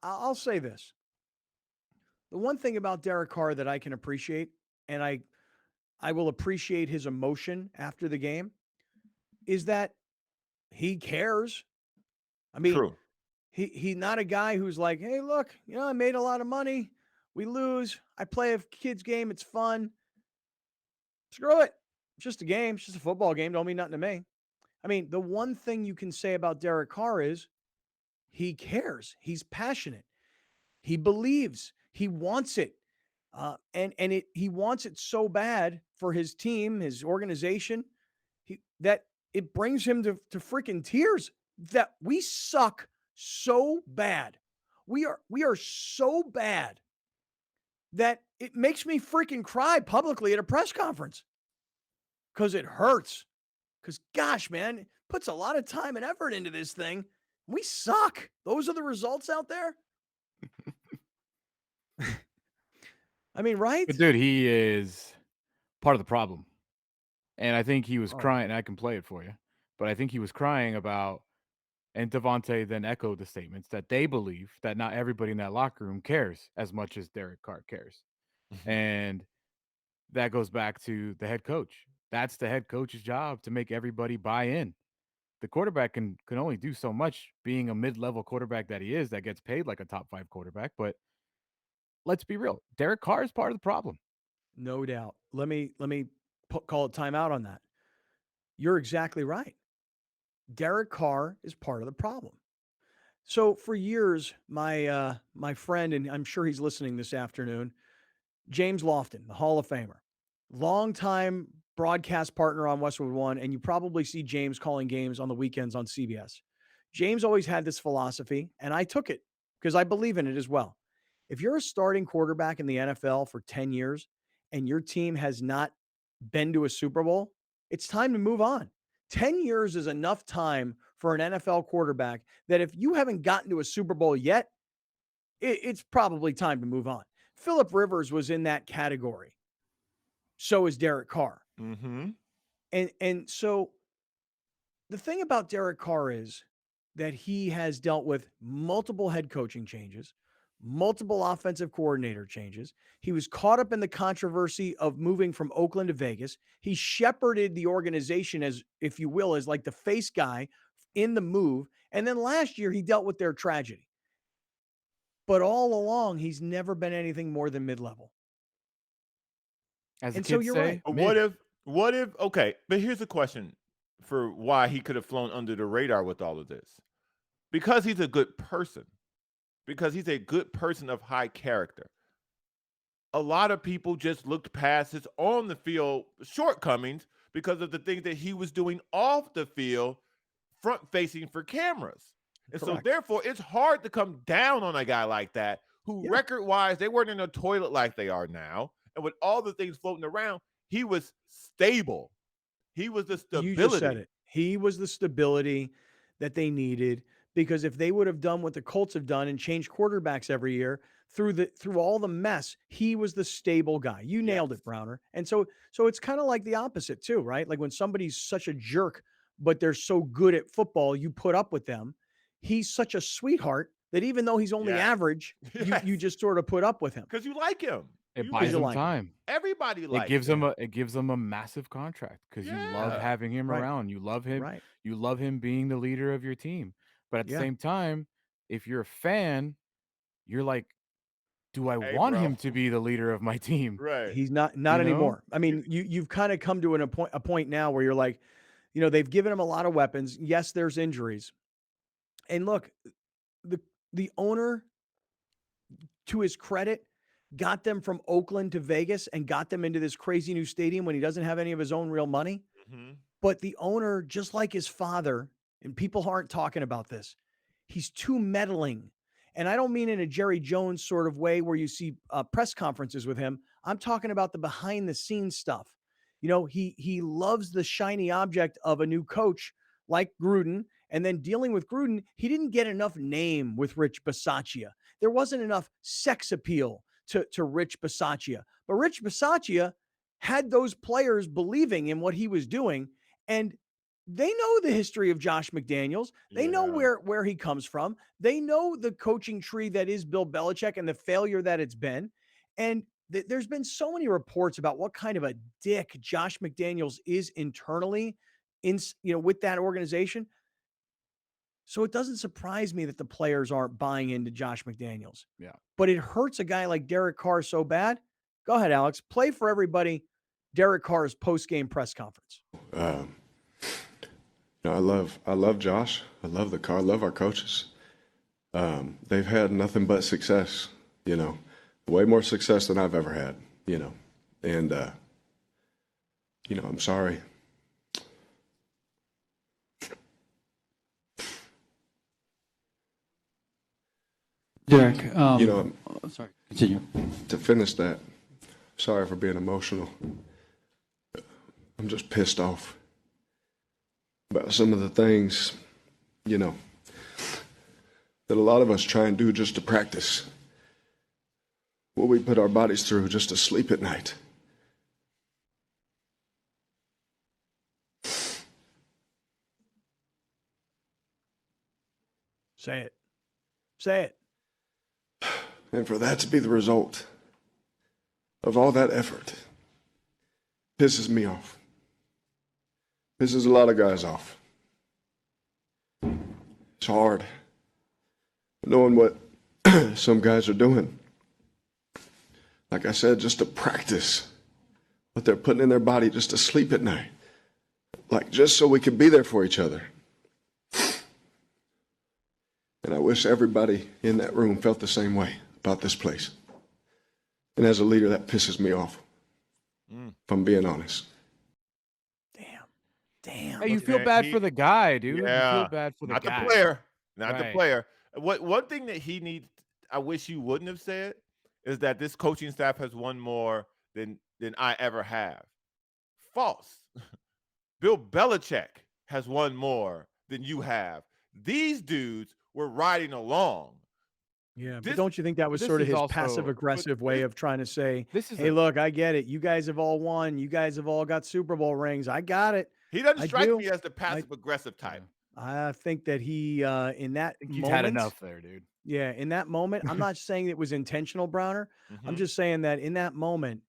I'll say this. The one thing about Derek Carr that I can appreciate, and I will appreciate his emotion after the game, is that he cares. I mean, True. He's not a guy who's like, hey, look, I made a lot of money. We lose. I play a kid's game. It's fun. Screw it. It's just a game. It's just a football game. Don't mean nothing to me. I mean, the one thing you can say about Derek Carr is he cares. He's passionate. He believes. He wants it. He wants it so bad for his team, his organization, that it brings him to freaking tears. That we suck so bad. We are so bad that it makes me freaking cry publicly at a press conference because it hurts. Because gosh, man, it puts a lot of time and effort into this thing. We suck. Those are the results out there. I mean, right? But dude, he is part of the problem. And I think he was Oh. crying, and I can play it for you, but I think he was crying about, and Devontae then echoed the statements that they believe that not everybody in that locker room cares as much as Derek Carr cares. And that goes back to the head coach. That's the head coach's job, to make everybody buy in. The quarterback can only do so much, being a mid-level quarterback that he is, that gets paid like a top 5 quarterback, but let's be real. Derek Carr is part of the problem. No doubt. Let me call a timeout on that. You're exactly right. Derek Carr is part of the problem. So for years, my friend, and I'm sure he's listening this afternoon, James Lofton, the Hall of Famer, longtime broadcast partner on Westwood One, and you probably see James calling games on the weekends on CBS. James always had this philosophy, and I took it because I believe in it as well. If you're a starting quarterback in the NFL for 10 years and your team has not been to a Super Bowl, it's time to move on. 10 years is enough time for an NFL quarterback that if you haven't gotten to a Super Bowl yet, it's probably time to move on. Phillip Rivers was in that category. So is Derek Carr. Mm-hmm. And so the thing about Derek Carr is that he has dealt with multiple head coaching changes, multiple offensive coordinator changes. He was caught up in the controversy of moving from Oakland to Vegas. He shepherded the organization as, if you will, as like the face guy in the move. And then last year he dealt with their tragedy. But all along, he's never been anything more than mid-level. As the And kids so you're say, right. What if, okay, but here's a question for why he could have flown under the radar with all of this. Because he's a good person. Because he's a good person of high character. A lot of people just looked past his on the field shortcomings because of the things that he was doing off the field, front facing for cameras. And Correct. so therefore it's hard to come down on a guy like that who record wise, they weren't in a toilet like they are now. And with all the things floating around, he was stable. He was the stability. You just said it. He was the stability that they needed, because if they would have done what the Colts have done and changed quarterbacks every year through all the mess, he was the stable guy. You nailed it, Browner. And so it's kind of like the opposite too, right? Like when somebody's such a jerk, but they're so good at football, you put up with them. He's such a sweetheart that even though he's only average, you just sort of put up with him. Because you like him. It buys him time. Everybody likes him. him. It gives him a massive contract because you love having him around. You love him. Right. You love him being the leader of your team. But at the same time, if you're a fan, you're like, do I want him to be the leader of my team? Right. He's not anymore. I mean, you've kind of come to a point now where you're like, they've given him a lot of weapons. Yes, there's injuries. And look, the owner, to his credit, got them from Oakland to Vegas and got them into this crazy new stadium when he doesn't have any of his own real money. Mm-hmm. But the owner, just like his father, and people aren't talking about this, he's too meddling. And I don't mean in a Jerry Jones sort of way where you see press conferences with him. I'm talking about the behind the scenes stuff. He loves the shiny object of a new coach like Gruden. And then dealing with Gruden, he didn't get enough name with Rich Bisaccia. There wasn't enough sex appeal to Rich Bisaccia. But Rich Bisaccia had those players believing in what he was doing. And they know the history of Josh McDaniels. They know where he comes from. They know the coaching tree that is Bill Belichick and the failure that it's been. And there's been so many reports about what kind of a dick Josh McDaniels is internally with that organization. So it doesn't surprise me that the players aren't buying into Josh McDaniels. Yeah. But it hurts a guy like Derek Carr so bad. Go ahead, Alex. Play for everybody Derek Carr's post-game press conference. I love Josh. I love the Carr. I love our coaches. They've had nothing but success, way more success than I've ever had, and, I'm sorry. Derek, sorry. Continue. To finish that, sorry for being emotional. I'm just pissed off about some of the things, that a lot of us try and do just to practice. what we put our bodies through just to sleep at night. Say it. Say it. And for that to be the result of all that effort pisses me off. Pisses a lot of guys off. It's hard knowing what some guys are doing. Like I said, just to practice what they're putting in their body just to sleep at night. Like just so we can be there for each other. And I wish everybody in that room felt the same way about this place. And as a leader, that pisses me off, if I'm being honest. Damn. Hey, you feel bad for the guy, dude. Yeah, You feel bad for the not guy. the player, not the Right. player. One thing that he needs, I wish you wouldn't have said, is that this coaching staff has won more than I ever have. False. Bill Belichick has won more than you have. These dudes were riding along. Yeah, but don't you think that was sort of his passive-aggressive way of trying to say, hey, look, I get it. You guys have all won. You guys have all got Super Bowl rings. I got it. He doesn't I strike do. me as the passive-aggressive type. I think that he, in that He's moment. had enough there, dude. Yeah, in that moment, I'm not saying it was intentional, Browner. I'm just saying that in that moment,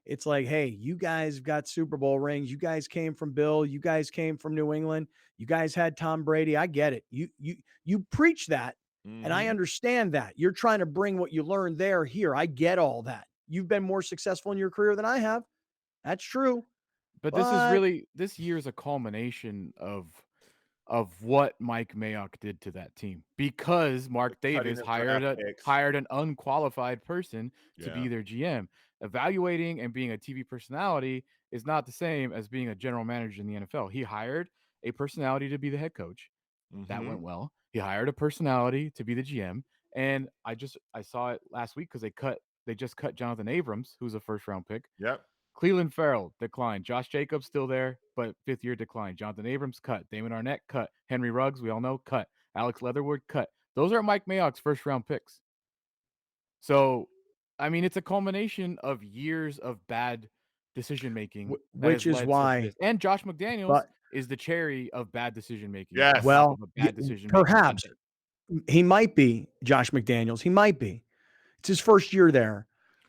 it's like, hey, you guys got Super Bowl rings. You guys came from Bill. You guys came from New England. You guys had Tom Brady. I get it. You preach that, and I understand that. You're trying to bring what you learned there here. I get all that. You've been more successful in your career than I have. That's true. But this is really this year is a culmination of what Mike Mayock did to that team, because Mark Davis hired an unqualified person to be their GM. Evaluating and being a TV personality is not the same as being a general manager in the NFL. He hired a personality to be the head coach. That went well. He hired a personality to be the GM, and I saw it last week because they just cut Jonathan Abrams, who's a first-round pick. Yep. Cleveland Farrell declined. Josh Jacobs still there, but fifth-year decline. Jonathan Abrams cut. Damon Arnett cut. Henry Ruggs, we all know, cut. Alex Leatherwood cut. Those are Mike Mayock's first-round picks. So, I mean, it's a culmination of years of bad decision-making, which is why. And Josh McDaniels is the cherry of bad decision-making. Yes. Well, bad decision-making perhaps he might be Josh McDaniels. He might be. It's his first year there.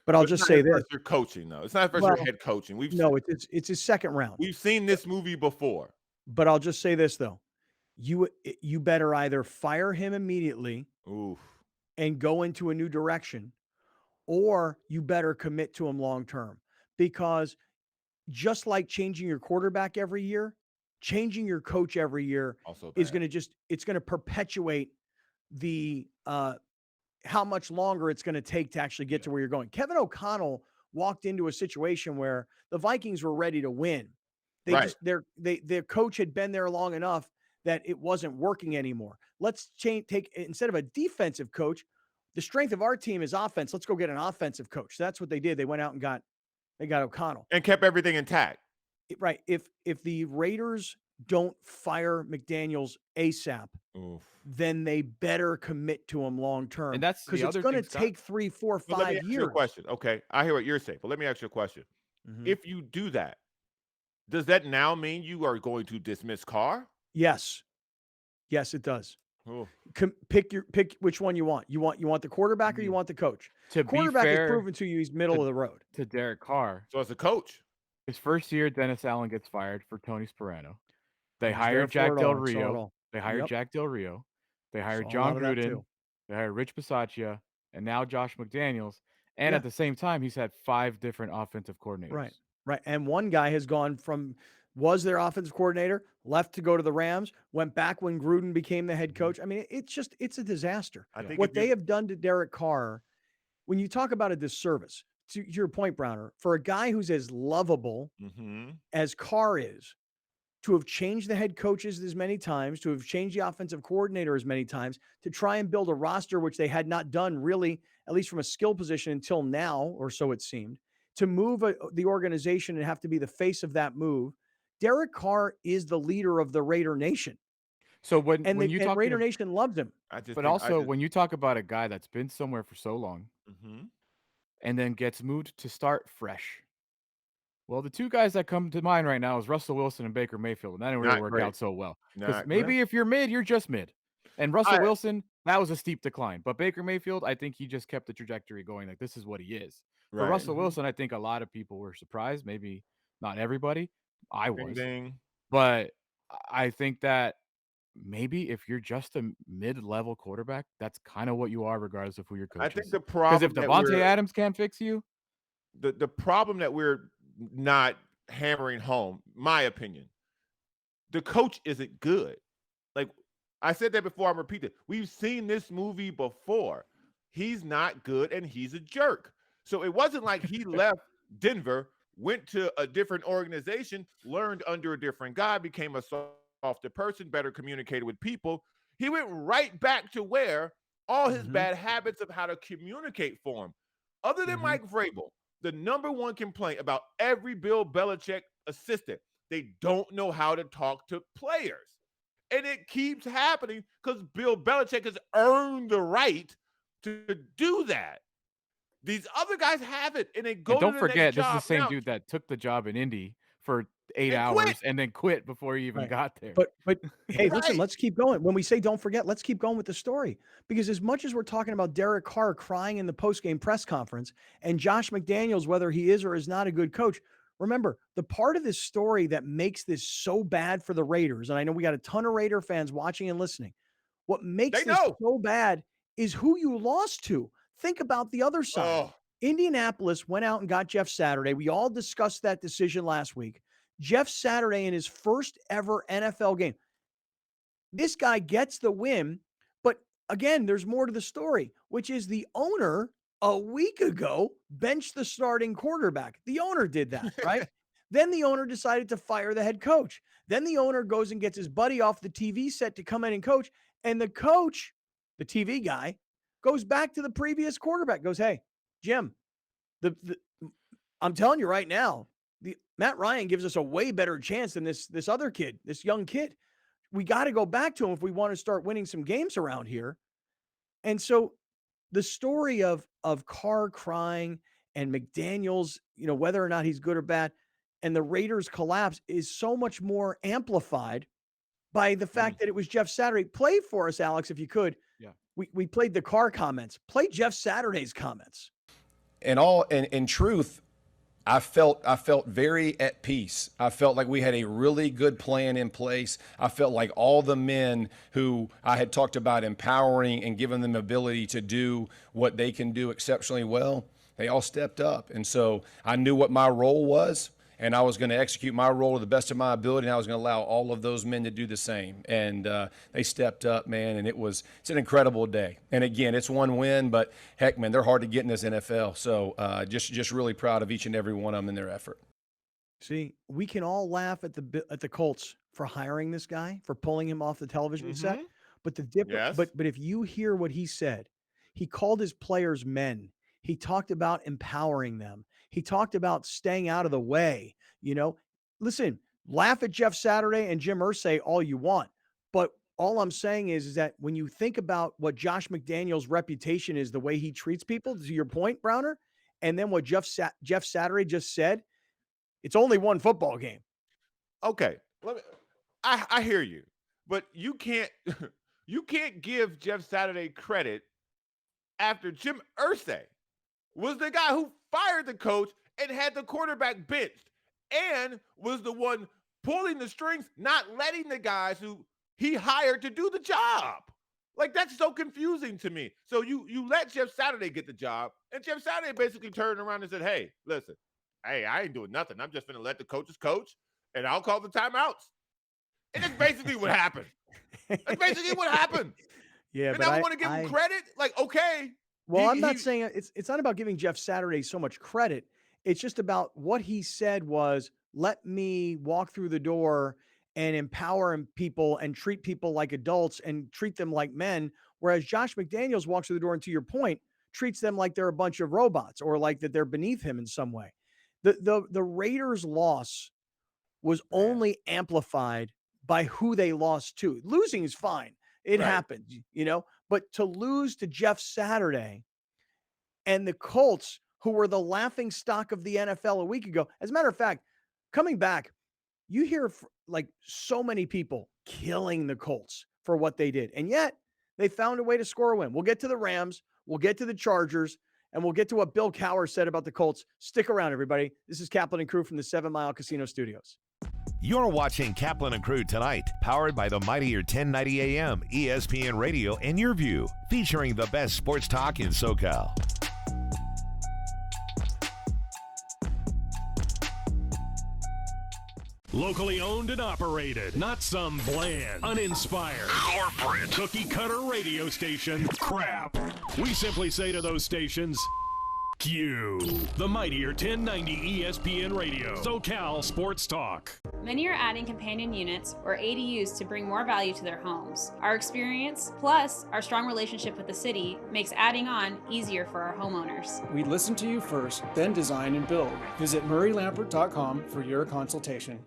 But I'll just say this: you're coaching, though. It's not first year head coaching. It's his second round. We've seen this movie before. But I'll just say this though: you better either fire him immediately, and go into a new direction, or you better commit to him long term. Because just like changing your quarterback every year, changing your coach every year is going to it's going to perpetuate the how much longer it's going to take to actually get to where you're going. Kevin O'Connell walked into a situation where the Vikings were ready to win. Their coach had been there long enough that it wasn't working anymore. Let's take instead of a defensive coach, the strength of our team is offense. Let's go get an offensive coach. That's what they did. They went out and got O'Connell and kept everything intact. Right. If the Raiders don't fire McDaniels ASAP, then they better commit to him long term. And that's because it's going to take 3, 4, 5 let me ask years. you a question. Okay, I hear what you're saying, but let me ask you a question. If you do that, does that now mean you are going to dismiss Carr? Yes, it does. Pick which one you want. You want the quarterback or you want the coach? Quarterback has proven to you he's middle of the road. To Derek Carr. So as a coach, his first year, Dennis Allen gets fired for Tony Sperano. They hired Jack Del Rio. They hired Jack Del Rio. They hired John Gruden. They hired Rich Bisaccia, and now Josh McDaniels. And at the same time, he's had 5 different offensive coordinators. Right. And one guy has gone from was their offensive coordinator, left to go to the Rams, went back when Gruden became the head coach. I mean, it's a disaster. I think what they have done to Derek Carr, when you talk about a disservice, to your point, Browner, for a guy who's as lovable as Carr is, to have changed the head coaches as many times, to have changed the offensive coordinator as many times, to try and build a roster, which they had not done really, at least from a skill position until now, or so it seemed, to move the organization and have to be the face of that move. Derek Carr is the leader of the Raider Nation. So when you talk Raider Nation loves him. But also when you talk about a guy that's been somewhere for so long, and then gets moved to start fresh. Well, the two guys that come to mind right now is Russell Wilson and Baker Mayfield, and that didn't really Not work great. out so well. Because Not maybe if you're mid, you're just mid. And Russell Wilson, that was a steep decline. But Baker Mayfield, I think he just kept the trajectory going. Like, this is what he is. For Right. Russell Wilson, I think a lot of people were surprised. Maybe not everybody. I Ding, was. ding. But I think that maybe if you're just a mid-level quarterback, that's kind of what you are, regardless of who your coach I is. think the Because if problem that Devontae Adams can't fix you, the problem that we're not hammering home, my opinion, the coach isn't good. Like I said that before, I'm repeating. We've seen this movie before. He's not good and he's a jerk. So it wasn't like he left Denver, went to a different organization, learned under a different guy, became a softer person, better communicated with people. He went right back to where all his bad habits of how to communicate for him. Other than Mike Vrabel, the number one complaint about every Bill Belichick assistant, they don't know how to talk to players. And it keeps happening because Bill Belichick has earned the right to do that. These other guys have it, and they go and to don't the forget, next this is job. the same Now, dude that took the job in Indy for 8 and hours quit. and then quit before he even Right. got there. But hey, listen, Right. let's keep going. When we say don't forget, let's keep going with the story. Because as much as we're talking about Derek Carr crying in the post-game press conference and Josh McDaniels, whether he is or is not a good coach, remember, the part of this story that makes this so bad for the Raiders, and I know we got a ton of Raider fans watching and listening, what makes They this know. so bad is who you lost to. Think about the other side. Oh, Indianapolis went out and got Jeff Saturday. We all discussed that decision last week. Jeff Saturday in his first ever NFL game. This guy gets the win, but again, there's more to the story, which is the owner a week ago benched the starting quarterback. The owner did that, right? Then the owner decided to fire the head coach. Then the owner goes and gets his buddy off the TV set to come in and coach. And the coach, the TV guy, goes back to the previous quarterback, goes, "Hey, Jim, I'm telling you right now, the Matt Ryan gives us a way better chance than this other kid, this young kid. We got to go back to him if we want to start winning some games around here." And so the story of Carr crying and McDaniels, whether or not he's good or bad, and the Raiders collapse is so much more amplified by the fact that it was Jeff Saturday. Play for us, Alex, if you could. Yeah. We played the Carr comments. Play Jeff Saturday's comments. In truth, I felt very at peace. I felt like we had a really good plan in place. I felt like all the men who I had talked about empowering and giving them the ability to do what they can do exceptionally well, they all stepped up. And so I knew what my role was, and I was going to execute my role to the best of my ability, and I was going to allow all of those men to do the same. And they stepped up, man, and it's an incredible day. And again, it's one win, but heck, man, they're hard to get in this NFL. So just really proud of each and every one of them in their effort. See, we can all laugh at the Colts for hiring this guy, for pulling him off the television set. But the difference, Yes. but if you hear what he said, he called his players men. He talked about empowering them. He talked about staying out of the way. Listen, laugh at Jeff Saturday and Jim Irsay all you want, but all I'm saying is that when you think about what Josh McDaniels' reputation is, the way he treats people, to your point, Browner, and then what Jeff Saturday just said, it's only one football game. Okay. I hear you, but you can't give Jeff Saturday credit after Jim Irsay was the guy who fired the coach and had the quarterback benched and was the one pulling the strings, not letting the guys who he hired to do the job. Like, that's so confusing to me. So you let Jeff Saturday get the job, and Jeff Saturday basically turned around and said, "Hey, listen, hey, I ain't doing nothing. I'm just going to let the coaches coach, and I'll call the timeouts." And that's basically what happened. That's basically what happened. Yeah, and but I want to give him credit. Like, okay. Well, I'm not saying it's not about giving Jeff Saturday so much credit. It's just about what he said was, let me walk through the door and empower people and treat people like adults and treat them like men. Whereas Josh McDaniels walks through the door and, to your point, treats them like they're a bunch of robots or like that they're beneath him in some way. The Raiders' loss was only amplified by who they lost to. Losing is fine. It happens, but to lose to Jeff Saturday and the Colts, who were the laughing stock of the NFL a week ago. As a matter of fact, coming back, you hear like so many people killing the Colts for what they did. And yet they found a way to score a win. We'll get to the Rams. We'll get to the Chargers. And we'll get to what Bill Cowher said about the Colts. Stick around, everybody. This is Kaplan and Crew from the 7 Mile Casino Studios. You're watching Kaplan and Crew tonight, powered by the mightier 1090 AM, ESPN Radio, and Your View, featuring the best sports talk in SoCal. Locally owned and operated, not some bland, uninspired, corporate, cookie-cutter radio station crap. We simply say to those stations, Q. The mightier 1090 ESPN Radio, SoCal Sports Talk. Many are adding companion units or ADUs to bring more value to their homes. Our experience, plus our strong relationship with the city, makes adding on easier for our homeowners. We listen to you first, then design and build. Visit murraylampert.com for your consultation.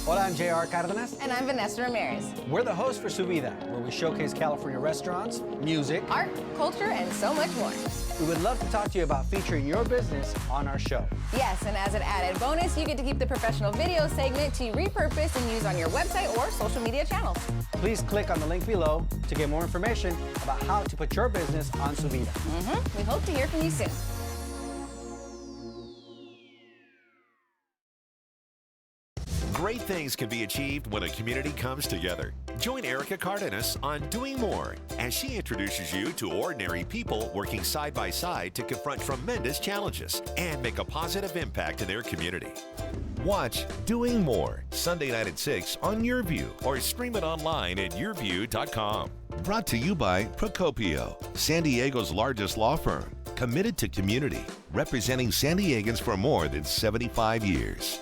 Hola, I'm J.R. Cardenas. And I'm Vanessa Ramirez. We're the hosts for Subida, where we showcase California restaurants, music, art, culture, and so much more. We would love to talk to you about featuring your business on our show. Yes, and as an added bonus, you get to keep the professional video segment to repurpose and use on your website or social media channels. Please click on the link below to get more information about how to put your business on Subida. We hope to hear from you soon. Great things can be achieved when a community comes together. Join Erica Cardenas on Doing More as she introduces you to ordinary people working side by side to confront tremendous challenges and make a positive impact in their community. Watch Doing More Sunday night at 6 on Your View or stream it online at yourview.com. Brought to you by Procopio, San Diego's largest law firm, committed to community, representing San Diegans for more than 75 years.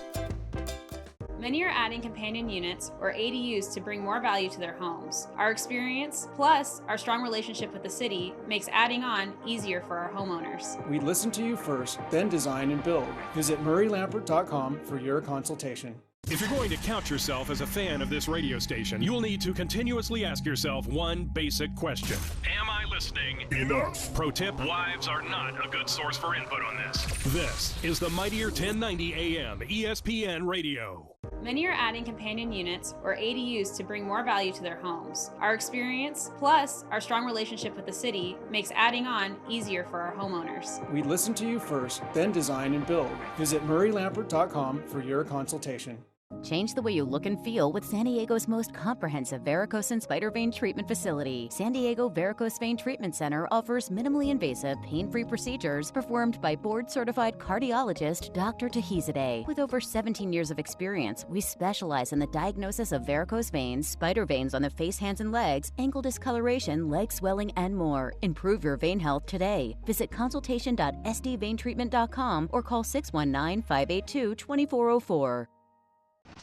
Many are adding companion units or ADUs to bring more value to their homes. Our experience, plus our strong relationship with the city, makes adding on easier for our homeowners. We listen to you first, then design and build. Visit murraylampert.com for your consultation. If you're going to count yourself as a fan of this radio station, you'll need to continuously ask yourself one basic question. Am I listening enough? Pro tip, wives are not a good source for input on this. This is the mightier 1090 AM ESPN Radio. Many are adding companion units or ADUs to bring more value to their homes. Our experience, plus our strong relationship with the city, makes adding on easier for our homeowners. We listen to you first, then design and build. Visit murraylampert.com for your consultation. Change the way you look and feel with San Diego's most comprehensive varicose and spider vein treatment facility. San Diego Varicose Vein Treatment Center offers minimally invasive, pain-free procedures performed by board-certified cardiologist Dr. Tahizadeh. With over 17 years of experience, we specialize in the diagnosis of varicose veins, spider veins on the face, hands, and legs, ankle discoloration, leg swelling, and more. Improve your vein health today. Visit consultation.sdveintreatment.com or call 619-582-2404.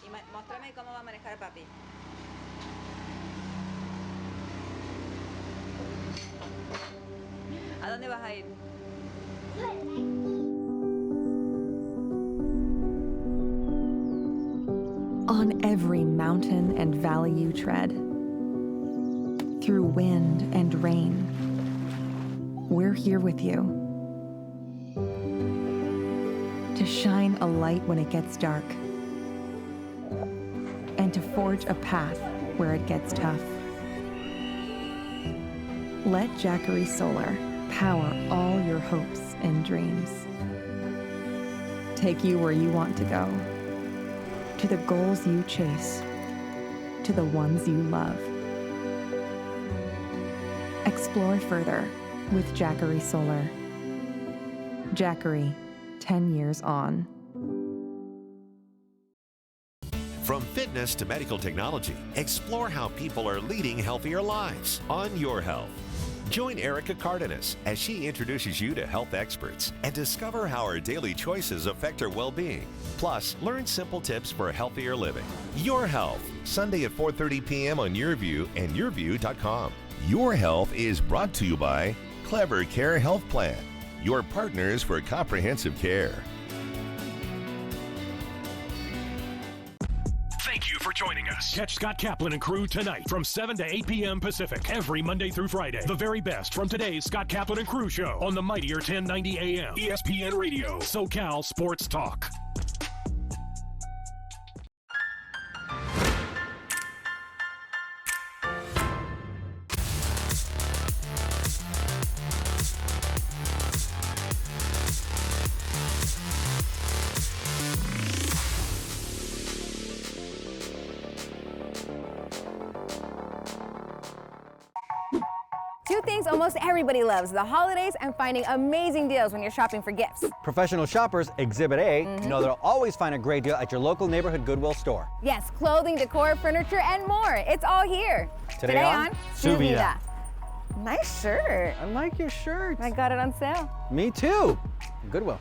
Y muéstrame cómo va a manejar papi. ¿A dónde vas a ir? On every mountain and valley you tread, through wind and rain, we're here with you. To shine a light when it gets dark, and to forge a path where it gets tough. Let Jackery Solar power all your hopes and dreams. Take you where you want to go, to the goals you chase, to the ones you love. Explore further with Jackery Solar. Jackery, 10 years on. From fitness to medical technology, explore how people are leading healthier lives on Your Health. Join Erica Cardenas as she introduces you to health experts and discover how our daily choices affect our well-being. Plus, learn simple tips for healthier living. Your Health, Sunday at 4:30 p.m. on Your View and yourview.com. Your Health is brought to you by Clever Care Health Plan, your partners for comprehensive care. Thank you for joining us press. Catch Scott Kaplan and crew tonight from 7 to 8 p.m. Pacific every Monday through Friday. The very best from today's Scott Kaplan and crew show on the mightier 1090 AM. ESPN Radio, SoCal Sports Talk. Two things almost everybody loves, the holidays and finding amazing deals when you're shopping for gifts. Professional shoppers, Exhibit A, know they'll always find a great deal at your local neighborhood Goodwill store. Yes, clothing, decor, furniture, and more. It's all here. Today on Su Vida. Nice shirt. I like your shirt. I got it on sale. Me too. Goodwill.